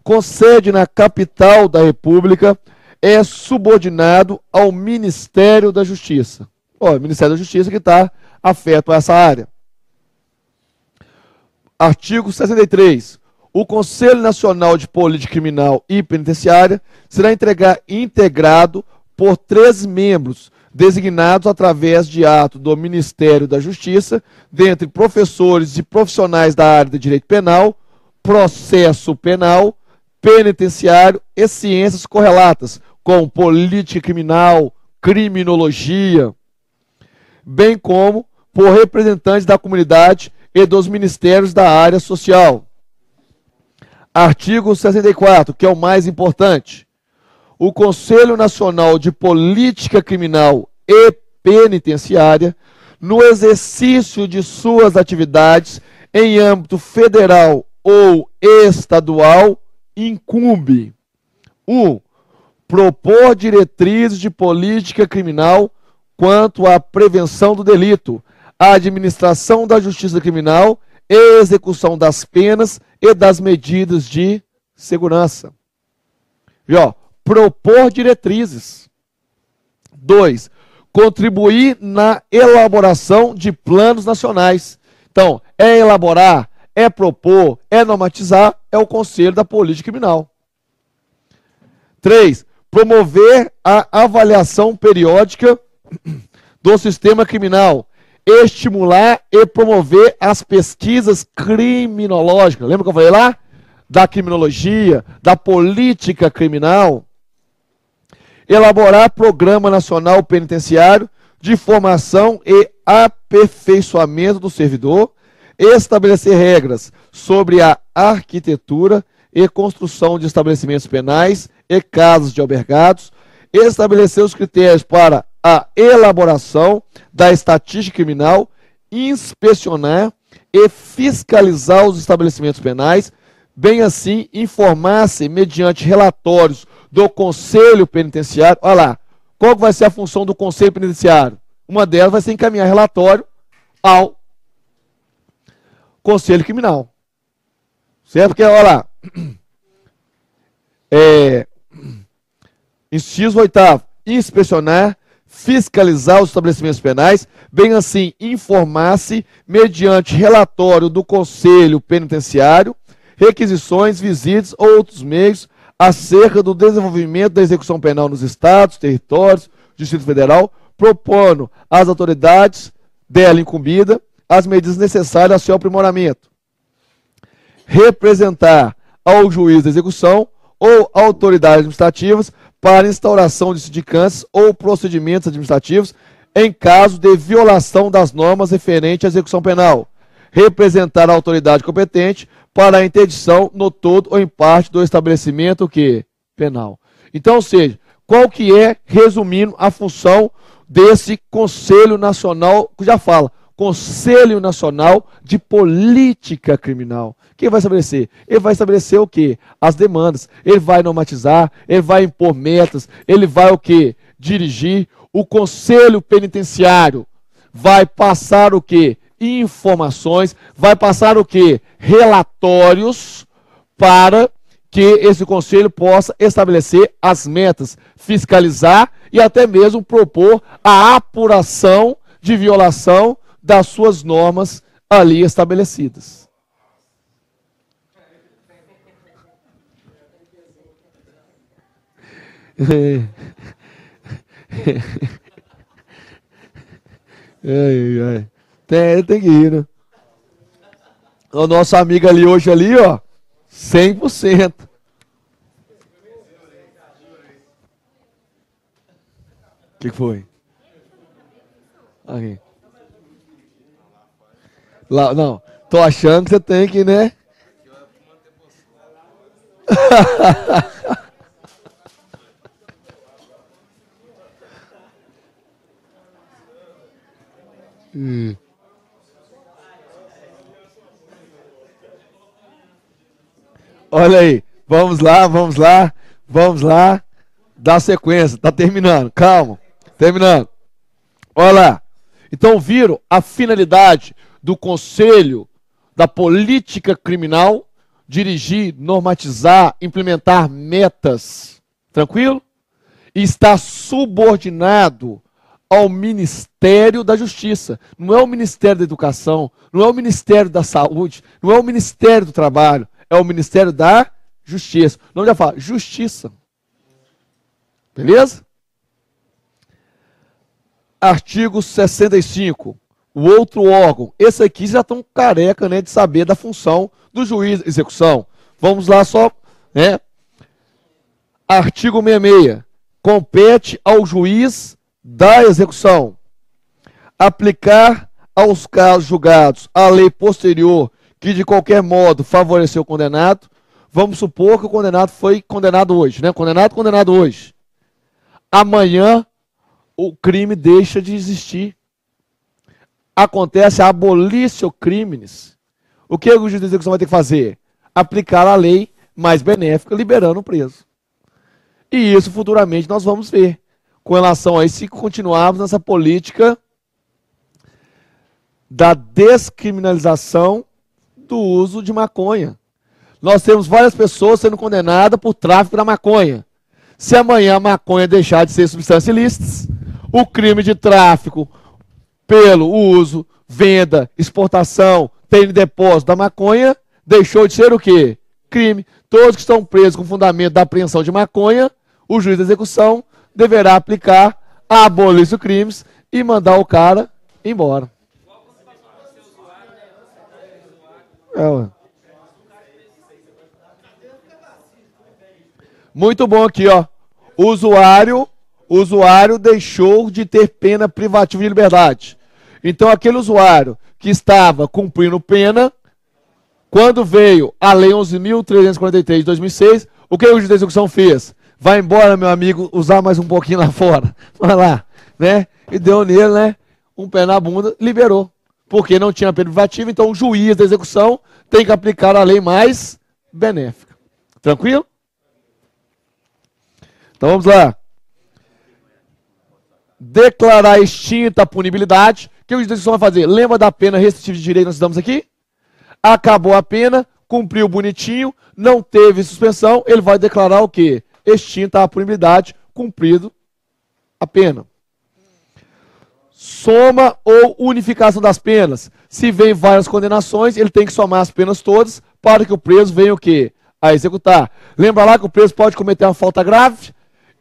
com sede na capital da República, é subordinado ao Ministério da Justiça. O Ministério da Justiça que está afeto a essa área. Artigo 63. O Conselho Nacional de Política Criminal e Penitenciária será integrado por 3 membros, designados através de ato do Ministério da Justiça, dentre professores e profissionais da área de direito penal, processo penal, penitenciário e ciências correlatas, como política criminal, criminologia, bem como por representantes da comunidade e dos ministérios da área social. Artigo 64, que é o mais importante. O Conselho Nacional de Política Criminal e Penitenciária, no exercício de suas atividades em âmbito federal ou estadual, incumbe: 1. Propor diretrizes de política criminal quanto à prevenção do delito, a administração da justiça criminal e execução das penas e das medidas de segurança. E, ó, propor diretrizes. 2. Contribuir na elaboração de planos nacionais. Então, é elaborar, é propor, é normatizar, é o Conselho da Política Criminal. 3. Promover a avaliação periódica do sistema criminal. Estimular e promover as pesquisas criminológicas. Lembra que eu falei lá? Da criminologia, da política criminal. Elaborar programa nacional penitenciário de formação e aperfeiçoamento do servidor. Estabelecer regras sobre a arquitetura e construção de estabelecimentos penais e casas de albergados. Estabelecer os critérios para a elaboração da estatística criminal, inspecionar e fiscalizar os estabelecimentos penais, bem assim informar-se mediante relatórios do Conselho Penitenciário. Olha lá, qual vai ser a função do Conselho Penitenciário? Uma delas vai ser encaminhar relatório ao Conselho Criminal. Certo? Porque, olha lá, inciso 8º, inspecionar, fiscalizar os estabelecimentos penais, bem assim informar-se mediante relatório do Conselho Penitenciário, requisições, visitas ou outros meios acerca do desenvolvimento da execução penal nos estados, territórios, Distrito Federal, propondo às autoridades dela incumbida as medidas necessárias ao seu aprimoramento. Representar ao juiz da execução ou autoridades administrativas para instauração de sindicâncias ou procedimentos administrativos em caso de violação das normas referentes à execução penal. Representar a autoridade competente para a interdição no todo ou em parte do estabelecimento penal. Então, ou seja, qual que é, resumindo, a função desse Conselho Nacional, que já fala, Conselho Nacional de Política Criminal. Quem vai estabelecer? Ele vai estabelecer o quê? As demandas. Ele vai normatizar, ele vai impor metas, ele vai o quê? Dirigir. O Conselho Penitenciário vai passar o quê? Informações, vai passar o quê? Relatórios para que esse conselho possa estabelecer as metas, fiscalizar e até mesmo propor a apuração de violação das suas normas ali estabelecidas. Tem que ir, né? O nosso amigo ali hoje ali, ó, 100%. O que foi? Aqui. Lá, não, tô achando que você tem que, né? Olha aí, vamos lá, dá sequência, tá terminando, calma, terminando. Olha lá, então viram a finalidade do Conselho da Política Criminal: dirigir, normatizar, implementar metas, tranquilo? E está subordinado ao Ministério da Justiça. Não é o Ministério da Educação, não é o Ministério da Saúde, não é o Ministério do Trabalho, é o Ministério da Justiça. O nome já fala, Justiça. Beleza? Artigo 65. O outro órgão. Esse aqui já estão careca, né, de saber da função do juiz de execução. Vamos lá só, né? Artigo 66. Compete ao juiz da execução aplicar aos casos julgados a lei posterior que de qualquer modo favoreceu o condenado. Vamos supor que o condenado foi condenado hoje, né? Condenado hoje. Amanhã o crime deixa de existir. Acontece a abolício crimes. O que o juiz de execução vai ter que fazer? Aplicar a lei mais benéfica, liberando o preso. E isso futuramente nós vamos ver. Com relação a isso, se continuarmos nessa política da descriminalização do uso de maconha. nós temos várias pessoas sendo condenadas por tráfico da maconha. Se amanhã a maconha deixar de ser substância ilícita, o crime de tráfico pelo uso, venda, exportação, tem depósito da maconha, deixou de ser o quê? Crime. Todos que estão presos com fundamento da apreensão de maconha, o juiz da execução deverá aplicar a abolição crimes e mandar o cara embora. Muito bom aqui, ó. O usuário deixou de ter pena privativa de liberdade. Então, aquele usuário que estava cumprindo pena, quando veio a Lei 11.343 de 2006, o que o juiz da execução fez? Vai embora, meu amigo, usar mais um pouquinho lá fora. Vai lá, né? E deu nele, né? Um pé na bunda, liberou. Porque não tinha pena privativa, então o juiz da execução tem que aplicar a lei mais benéfica. Tranquilo? Então vamos lá. Declarar extinta a punibilidade. O que o juiz da execução vai fazer? Lembra da pena restritiva de direito que nós estamos aqui? Acabou a pena, cumpriu bonitinho, não teve suspensão, ele vai declarar o quê? Extinta a punibilidade, cumprido a pena. Soma ou unificação das penas. Se vem várias condenações, ele tem que somar as penas todas para que o preso venha o quê? A executar. Lembra lá que o preso pode cometer uma falta grave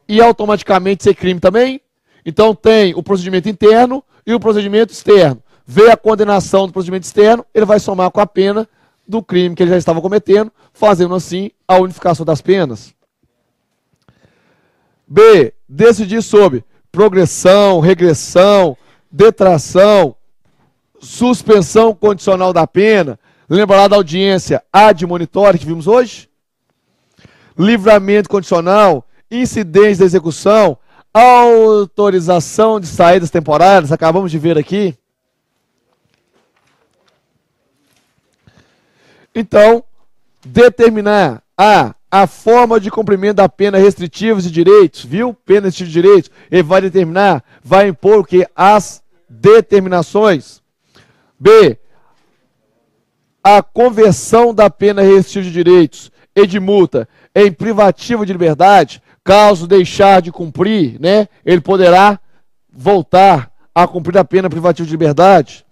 e automaticamente ser crime também? Então tem o procedimento interno e o procedimento externo. Vê a condenação do procedimento externo, ele vai somar com a pena do crime que ele já estava cometendo, fazendo assim a unificação das penas. B. Decidir sobre progressão, regressão, detração, suspensão condicional da pena. Lembra lá da audiência admonitória que vimos hoje? Livramento condicional, incidência da execução, autorização de saídas temporárias, acabamos de ver aqui. Então, determinar a forma de cumprimento da pena restritiva de direitos, viu? Pena restritiva de direitos, ele vai determinar, vai impor o que? As determinações. B. A conversão da pena restritiva de direitos e de multa em privativa de liberdade, caso deixar de cumprir, né? Ele poderá voltar a cumprir a pena privativa de liberdade.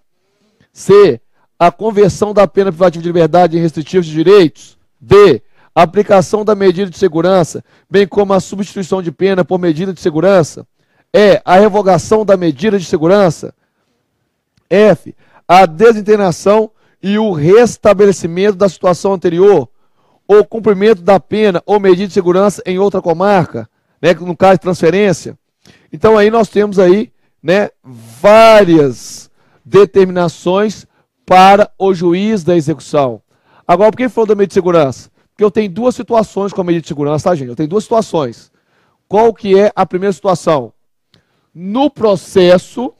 C. A conversão da pena privativa de liberdade em restritiva de direitos. D. A aplicação da medida de segurança, bem como a substituição de pena por medida de segurança. E. A revogação da medida de segurança. F. A desinternação e o restabelecimento da situação anterior, ou cumprimento da pena ou medida de segurança em outra comarca, né, no caso de transferência. Então aí nós temos aí, né, várias determinações para o juiz da execução. Agora, por que falou da medida de segurança? Porque eu tenho duas situações com a medida de segurança, tá, gente? Eu tenho duas situações. Qual que é a primeira situação? No processo,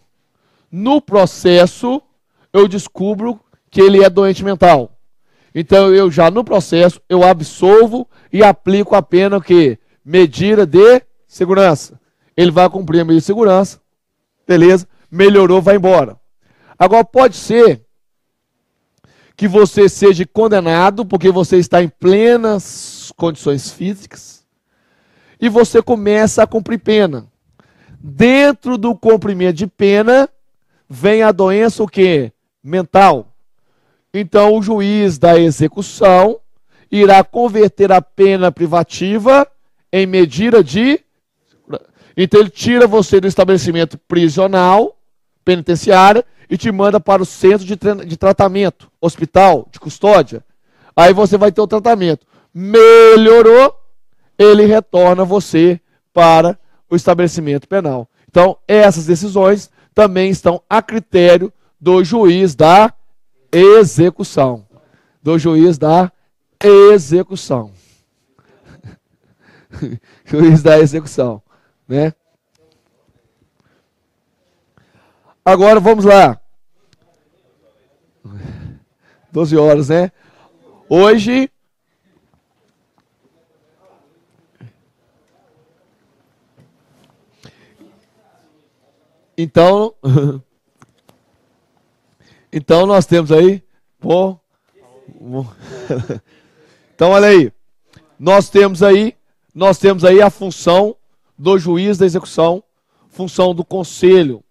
eu descubro que ele é doente mental. Então, eu já no processo, eu absolvo e aplico a pena que medida de segurança. Ele vai cumprir a medida de segurança, beleza? Melhorou, vai embora. Agora, pode ser que você seja condenado porque você está em plenas condições físicas e você começa a cumprir pena. Dentro do cumprimento de pena, vem a doença o quê? Mental. Então, o juiz da execução irá converter a pena privativa em medida de... Então, ele tira você do estabelecimento prisional, penitenciário, e te manda para o centro de tratamento, hospital, de custódia. Aí você vai ter o tratamento. Melhorou, ele retorna você para o estabelecimento penal. Então, essas decisões também estão a critério do juiz da execução. Do juiz da execução. Juiz da execução, né? Agora vamos lá. 12 horas, né? Hoje então nós temos aí Então, olha aí. Nós temos aí a função do juiz da execução, função do conselho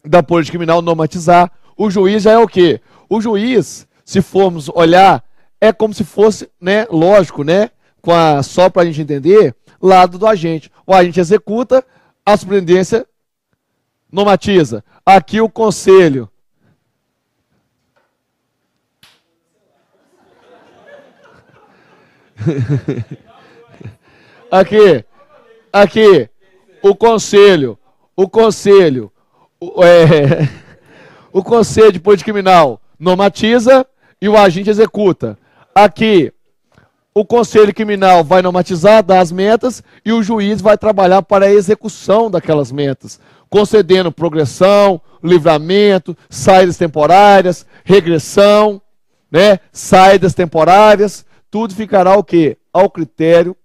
da política criminal normatizar. O juiz já é o quê? O juiz, se formos olhar, é como se fosse, né, lógico, né, só para a gente entender, lado do agente. O agente executa, a superintendência normatiza. Aqui o conselho. Aqui, o conselho de política criminal normatiza e o agente executa. Aqui, o conselho criminal vai normatizar, dar as metas, e o juiz vai trabalhar para a execução daquelas metas, concedendo progressão, livramento, saídas temporárias, regressão, né, saídas temporárias, tudo ficará o quê? Ao critério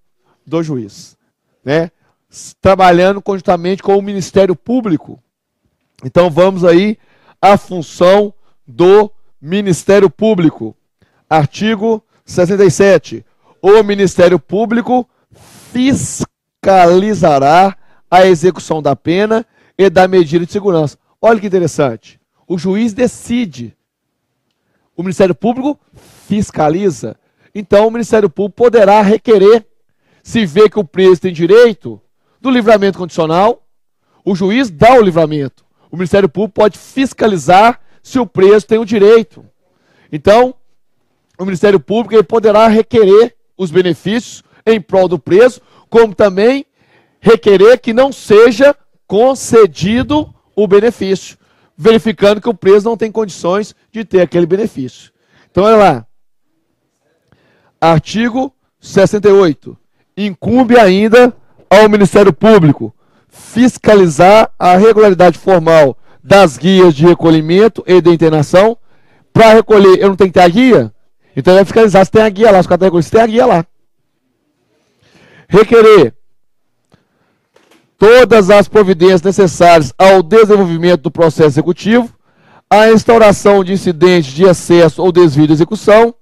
do juiz, né? Trabalhando conjuntamente com o Ministério Público. Então vamos aí à função do Ministério Público. Artigo 67. O Ministério Público fiscalizará a execução da pena e da medida de segurança. Olha que interessante. O juiz decide. O Ministério Público fiscaliza. Então o Ministério Público poderá requerer, se vê que o preso tem direito do livramento condicional, o juiz dá o livramento. O Ministério Público pode fiscalizar se o preso tem o direito. Então, o Ministério Público ele poderá requerer os benefícios em prol do preso, como também requerer que não seja concedido o benefício, verificando que o preso não tem condições de ter aquele benefício. Então, olha lá. Artigo 68. Incumbe ainda ao Ministério Público fiscalizar a regularidade formal das guias de recolhimento e de internação. Para recolher, eu não tenho que ter a guia? Então ele vai fiscalizar se tem a guia lá, se o cara está recolhendo, se tem a guia lá. Requerer todas as providências necessárias ao desenvolvimento do processo executivo, a instauração de incidentes de excesso ou desvio de execução,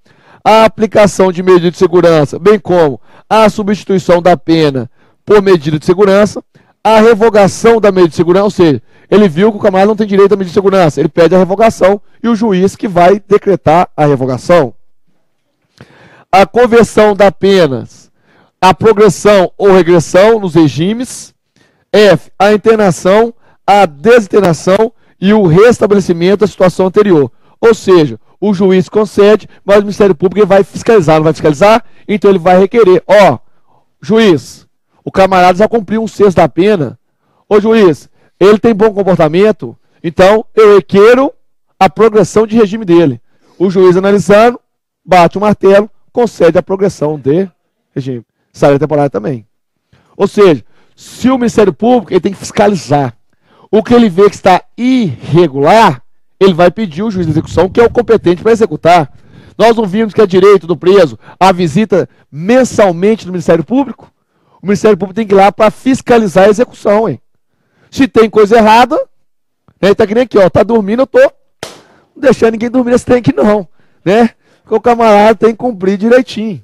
a aplicação de medidas de segurança, bem como a substituição da pena por medida de segurança, a revogação da medida de segurança, ou seja, ele viu que o camarada não tem direito à medida de segurança, ele pede a revogação e o juiz que vai decretar a revogação. A conversão da penas, a progressão ou regressão nos regimes. F. A internação, a desinternação e o restabelecimento da situação anterior. Ou seja, o juiz concede, mas o Ministério Público vai fiscalizar, não vai fiscalizar? Então ele vai requerer. Ó, juiz, o camarada já cumpriu 1/6 da pena. Ô juiz, ele tem bom comportamento, então eu requeiro a progressão de regime dele. O juiz analisando, bate o martelo, concede a progressão de regime. Saída temporária também. Ou seja, se o Ministério Público ele tem que fiscalizar o que ele vê que está irregular, ele vai pedir o juiz de execução, que é o competente para executar. Nós não vimos que é direito do preso a visita mensalmente do Ministério Público? O Ministério Público tem que ir lá para fiscalizar a execução, hein? Se tem coisa errada, né, tá que nem aqui, ó, tá dormindo, eu tô não deixando ninguém dormir nesse trem aqui não, né? Porque o camarada tem que cumprir direitinho.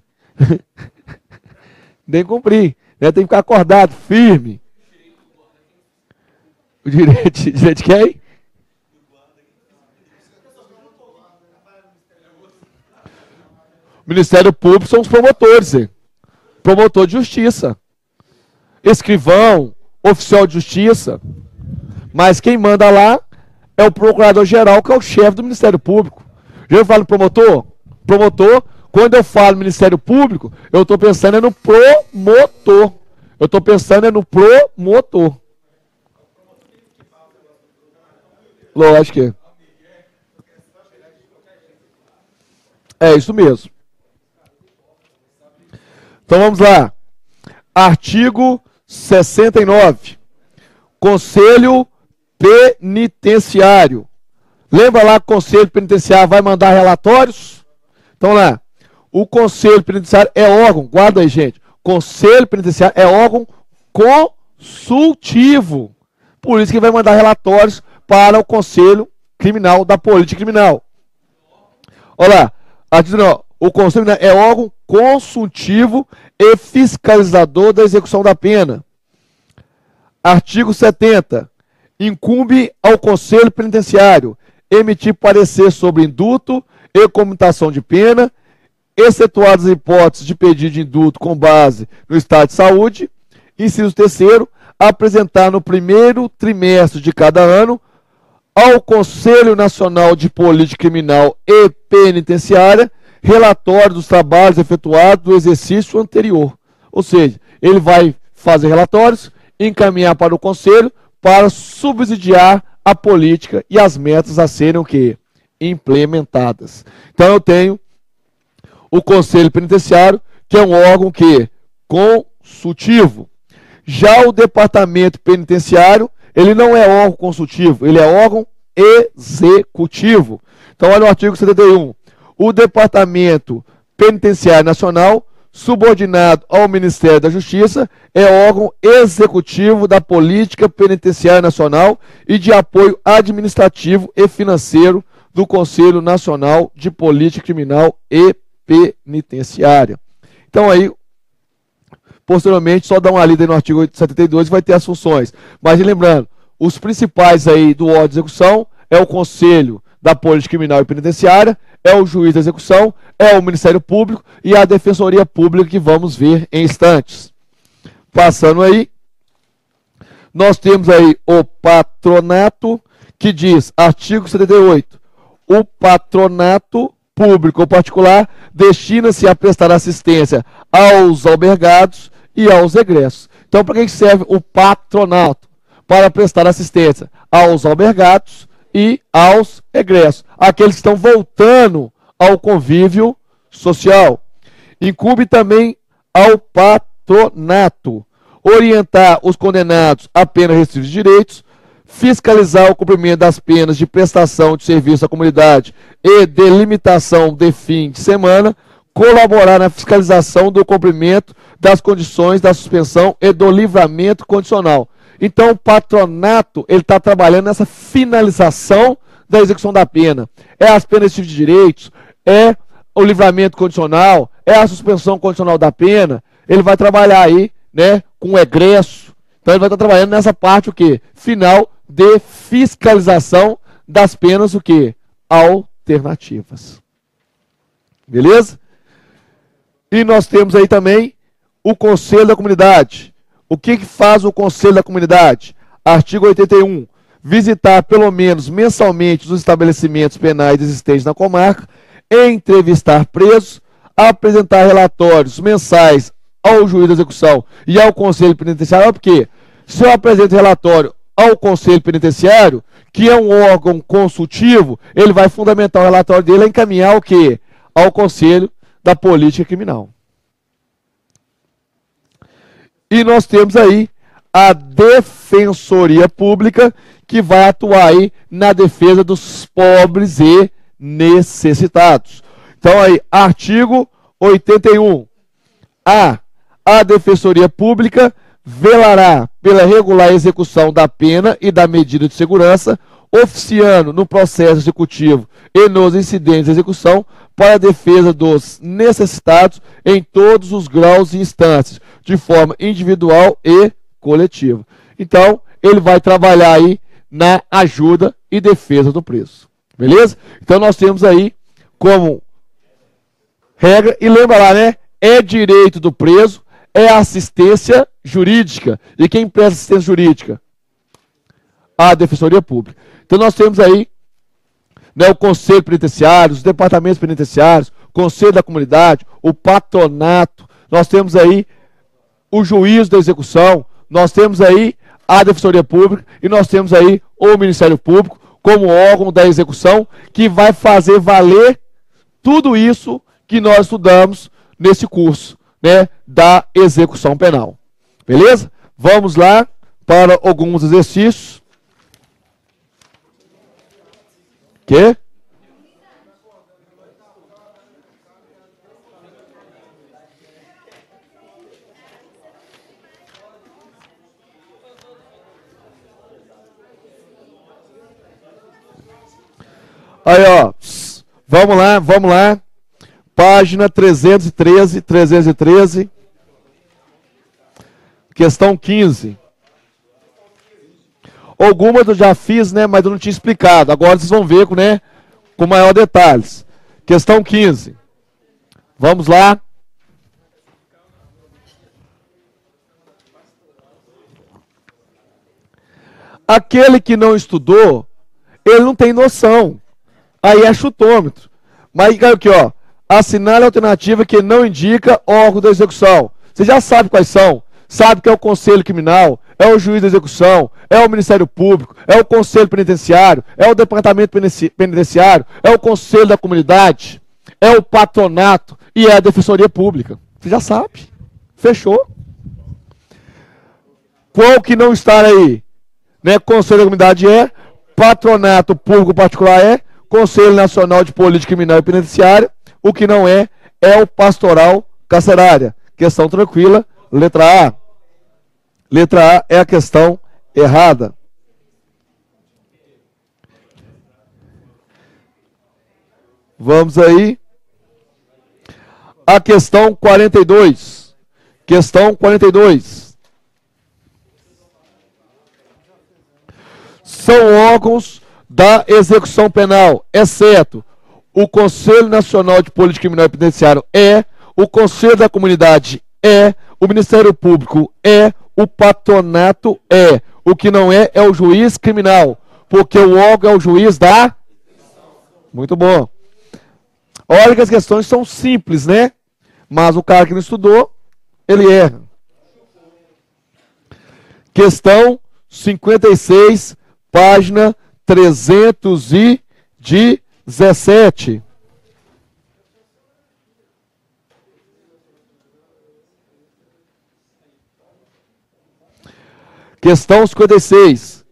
Tem que cumprir, né? Tem que ficar acordado, firme. O direito de quem? O Ministério Público são os promotores, hein? Promotor de justiça. Escrivão, oficial de justiça. Mas quem manda lá é o procurador-geral, que é o chefe do Ministério Público. Já eu falo promotor? Promotor, quando eu falo Ministério Público, eu estou pensando no promotor. Eu estou pensando no promotor. Lógico que é isso mesmo. Então vamos lá. Artigo 69. Conselho Penitenciário. Lembra lá que o Conselho Penitenciário vai mandar relatórios? Então lá, o Conselho Penitenciário é órgão, guarda aí gente, Conselho Penitenciário é órgão consultivo. Por isso que vai mandar relatórios para o Conselho Criminal da Política Criminal. Olha lá, artigo 19. o Conselho é órgão consultivo e fiscalizador da execução da pena. Artigo 70. Incumbe ao Conselho Penitenciário emitir parecer sobre indulto e comutação de pena, excetuadas as hipóteses de pedido de indulto com base no estado de saúde. Inciso 3º, apresentar no primeiro trimestre de cada ano ao Conselho Nacional de Política Criminal e Penitenciária relatório dos trabalhos efetuados do exercício anterior. Ou seja, ele vai fazer relatórios, encaminhar para o Conselho para subsidiar a política e as metas a serem o quê? Implementadas. Então eu tenho o Conselho Penitenciário, que é um órgão que consultivo. Já o Departamento Penitenciário, ele não é órgão consultivo, ele é órgão executivo. Então olha o artigo 71. O Departamento Penitenciário Nacional, subordinado ao Ministério da Justiça, é órgão executivo da política penitenciária nacional e de apoio administrativo e financeiro do Conselho Nacional de Política Criminal e Penitenciária. Então aí, posteriormente, só dá uma lida aí no artigo 72 e vai ter as funções. Mas lembrando, os principais aí do órgão de execução é o Conselho da Política Criminal e Penitenciária, é o juiz da execução, é o Ministério Público e a Defensoria Pública, que vamos ver em instantes. Passando aí, nós temos aí o patronato, que diz, artigo 78, o patronato público ou particular destina-se a prestar assistência aos albergados e aos egressos. Então, para que serve o patronato? Para prestar assistência aos albergados e aos egressos, aqueles que estão voltando ao convívio social. Incumbe também ao patronato orientar os condenados a pena restritiva de direitos, fiscalizar o cumprimento das penas de prestação de serviço à comunidade e delimitação de fim de semana, colaborar na fiscalização do cumprimento das condições da suspensão e do livramento condicional. Então, o patronato, ele está trabalhando nessa finalização da execução da pena. É as penas de direitos, é o livramento condicional, é a suspensão condicional da pena. Ele vai trabalhar aí, né, com o egresso. Então, ele vai estar trabalhando nessa parte, o quê? Final de fiscalização das penas, o quê? Alternativas. Beleza? E nós temos aí também o Conselho da Comunidade. O que faz o Conselho da Comunidade? Artigo 81. Visitar pelo menos mensalmente os estabelecimentos penais existentes na comarca, entrevistar presos, apresentar relatórios mensais ao juiz da execução e ao Conselho Penitenciário. Porque se eu apresento relatório ao Conselho Penitenciário, que é um órgão consultivo, ele vai fundamentar o relatório dele a encaminhar o quê? Ao Conselho da Política Criminal. E nós temos aí a Defensoria Pública, que vai atuar aí na defesa dos pobres e necessitados. Então aí, artigo 81. A Defensoria Pública velará pela regular execução da pena e da medida de segurança, oficiando no processo executivo e nos incidentes de execução para a defesa dos necessitados em todos os graus e instâncias, de forma individual e coletiva. Então, ele vai trabalhar aí na ajuda e defesa do preso. Beleza? Então, nós temos aí como regra, e lembra lá, né? É direito do preso, é assistência jurídica. E quem presta assistência jurídica? A Defensoria Pública. Então, nós temos aí, né, o Conselho Penitenciário, os departamentos penitenciários, o Conselho da Comunidade, o patronato, nós temos aí o juiz da execução, nós temos aí a Defensoria Pública e nós temos aí o Ministério Público como órgão da execução que vai fazer valer tudo isso que nós estudamos nesse curso, né, da execução penal. Beleza? Vamos lá para alguns exercícios. Quê? Aí, ó, vamos lá. página 313, 313, questão 15. Algumas eu já fiz, né, mas eu não tinha explicado. Agora vocês vão ver, né, com maior detalhes. Questão 15. Vamos lá. Aquele que não estudou, ele não tem noção. Aí é chutômetro. Mas aqui, ó, assinale a alternativa que não indica órgão da execução. Você já sabe quais são. Sabe que é o Conselho Criminal, é o Juiz da Execução, é o Ministério Público, é o Conselho Penitenciário, é o Departamento Penitenciário, é o Conselho da Comunidade, é o Patronato e é a Defensoria Pública. Você já sabe. Fechou. Qual que não está aí? Né? Conselho da Comunidade é, Patronato Público Particular é, Conselho Nacional de Política Criminal e Penitenciária. O que não é o Pastoral Carcerária. Questão tranquila. Letra A. Letra A é a questão errada. Vamos aí. A questão 42. Questão 42. São órgãos da execução penal, exceto o Conselho Nacional de Política Criminal e Penitenciário o Conselho da Comunidade o Ministério Público o Patronato o que não é o juiz criminal, porque o órgão é o juiz da... Muito bom. Olha que as questões são simples, né? Mas o cara que não estudou, ele erra. Questão 56, página 317. Questão 56.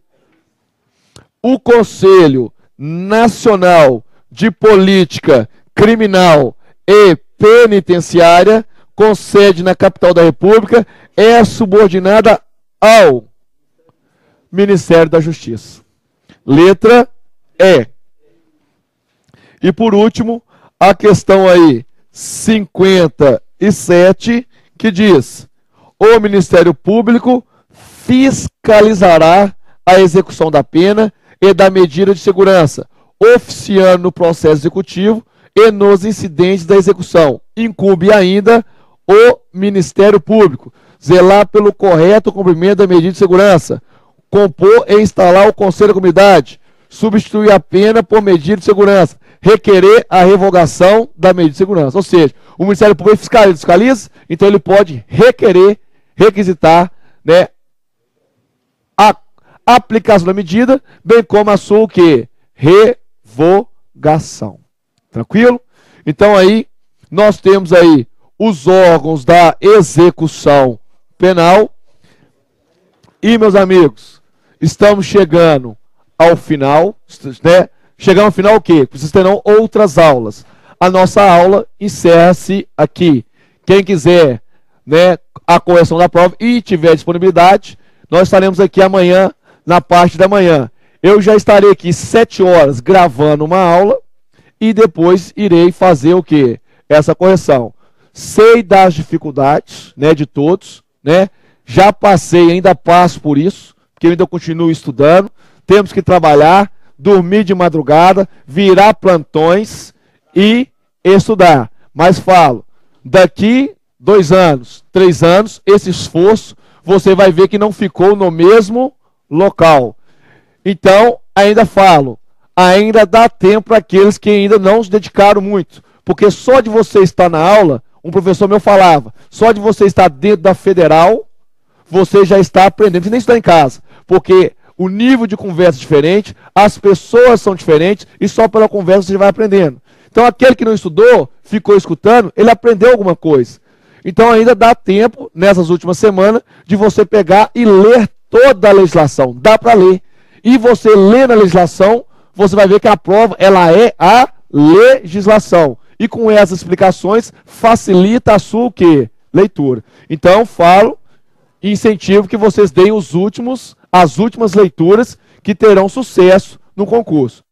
O Conselho Nacional de Política Criminal e Penitenciária, com sede na capital da República, é subordinada ao Ministério da Justiça. Letra E. E por último, a questão aí 57, que diz: o Ministério Público fiscalizará a execução da pena e da medida de segurança, oficiando no processo executivo e nos incidentes da execução. Incumbe ainda o Ministério Público zelar pelo correto cumprimento da medida de segurança, compor e instalar o Conselho da Comunidade, substituir a pena por medida de segurança, requerer a revogação da medida de segurança. Ou seja, o Ministério Público fiscaliza, então ele pode requerer, requisitar, né, a aplicação da medida, bem como a sua o quê? Revogação. Tranquilo? Então aí, nós temos aí os órgãos da execução penal. E, meus amigos, estamos chegando ao final, né? Chegando ao final o quê? Vocês terão outras aulas. A nossa aula encerra-se aqui. Quem quiser, né, a correção da prova e tiver disponibilidade, nós estaremos aqui amanhã, na parte da manhã. Eu já estarei aqui 7 horas gravando uma aula e depois irei fazer o quê? Essa correção. Sei das dificuldades, né, de todos, né? Já passei, ainda passo por isso, porque eu ainda continuo estudando. Temos que trabalhar, dormir de madrugada, virar plantões e estudar. Mas falo, daqui 2 anos, 3 anos, esse esforço, você vai ver que não ficou no mesmo local. Então, ainda falo, ainda dá tempo para aqueles que ainda não se dedicaram muito. Porque só de você estar na aula, um professor meu falava, só de você estar dentro da federal, você já está aprendendo. Você nem está em casa. Porque o nível de conversa é diferente, as pessoas são diferentes, e só pela conversa você vai aprendendo. Então, aquele que não estudou, ficou escutando, ele aprendeu alguma coisa. Então, ainda dá tempo, nessas últimas semanas, de você pegar e ler toda a legislação. Dá para ler. E você lê na legislação, você vai ver que a prova, ela é a legislação. E com essas explicações, facilita a sua o quê? Leitura. Então, falo e incentivo que vocês deem as últimas leituras que terão sucesso no concurso.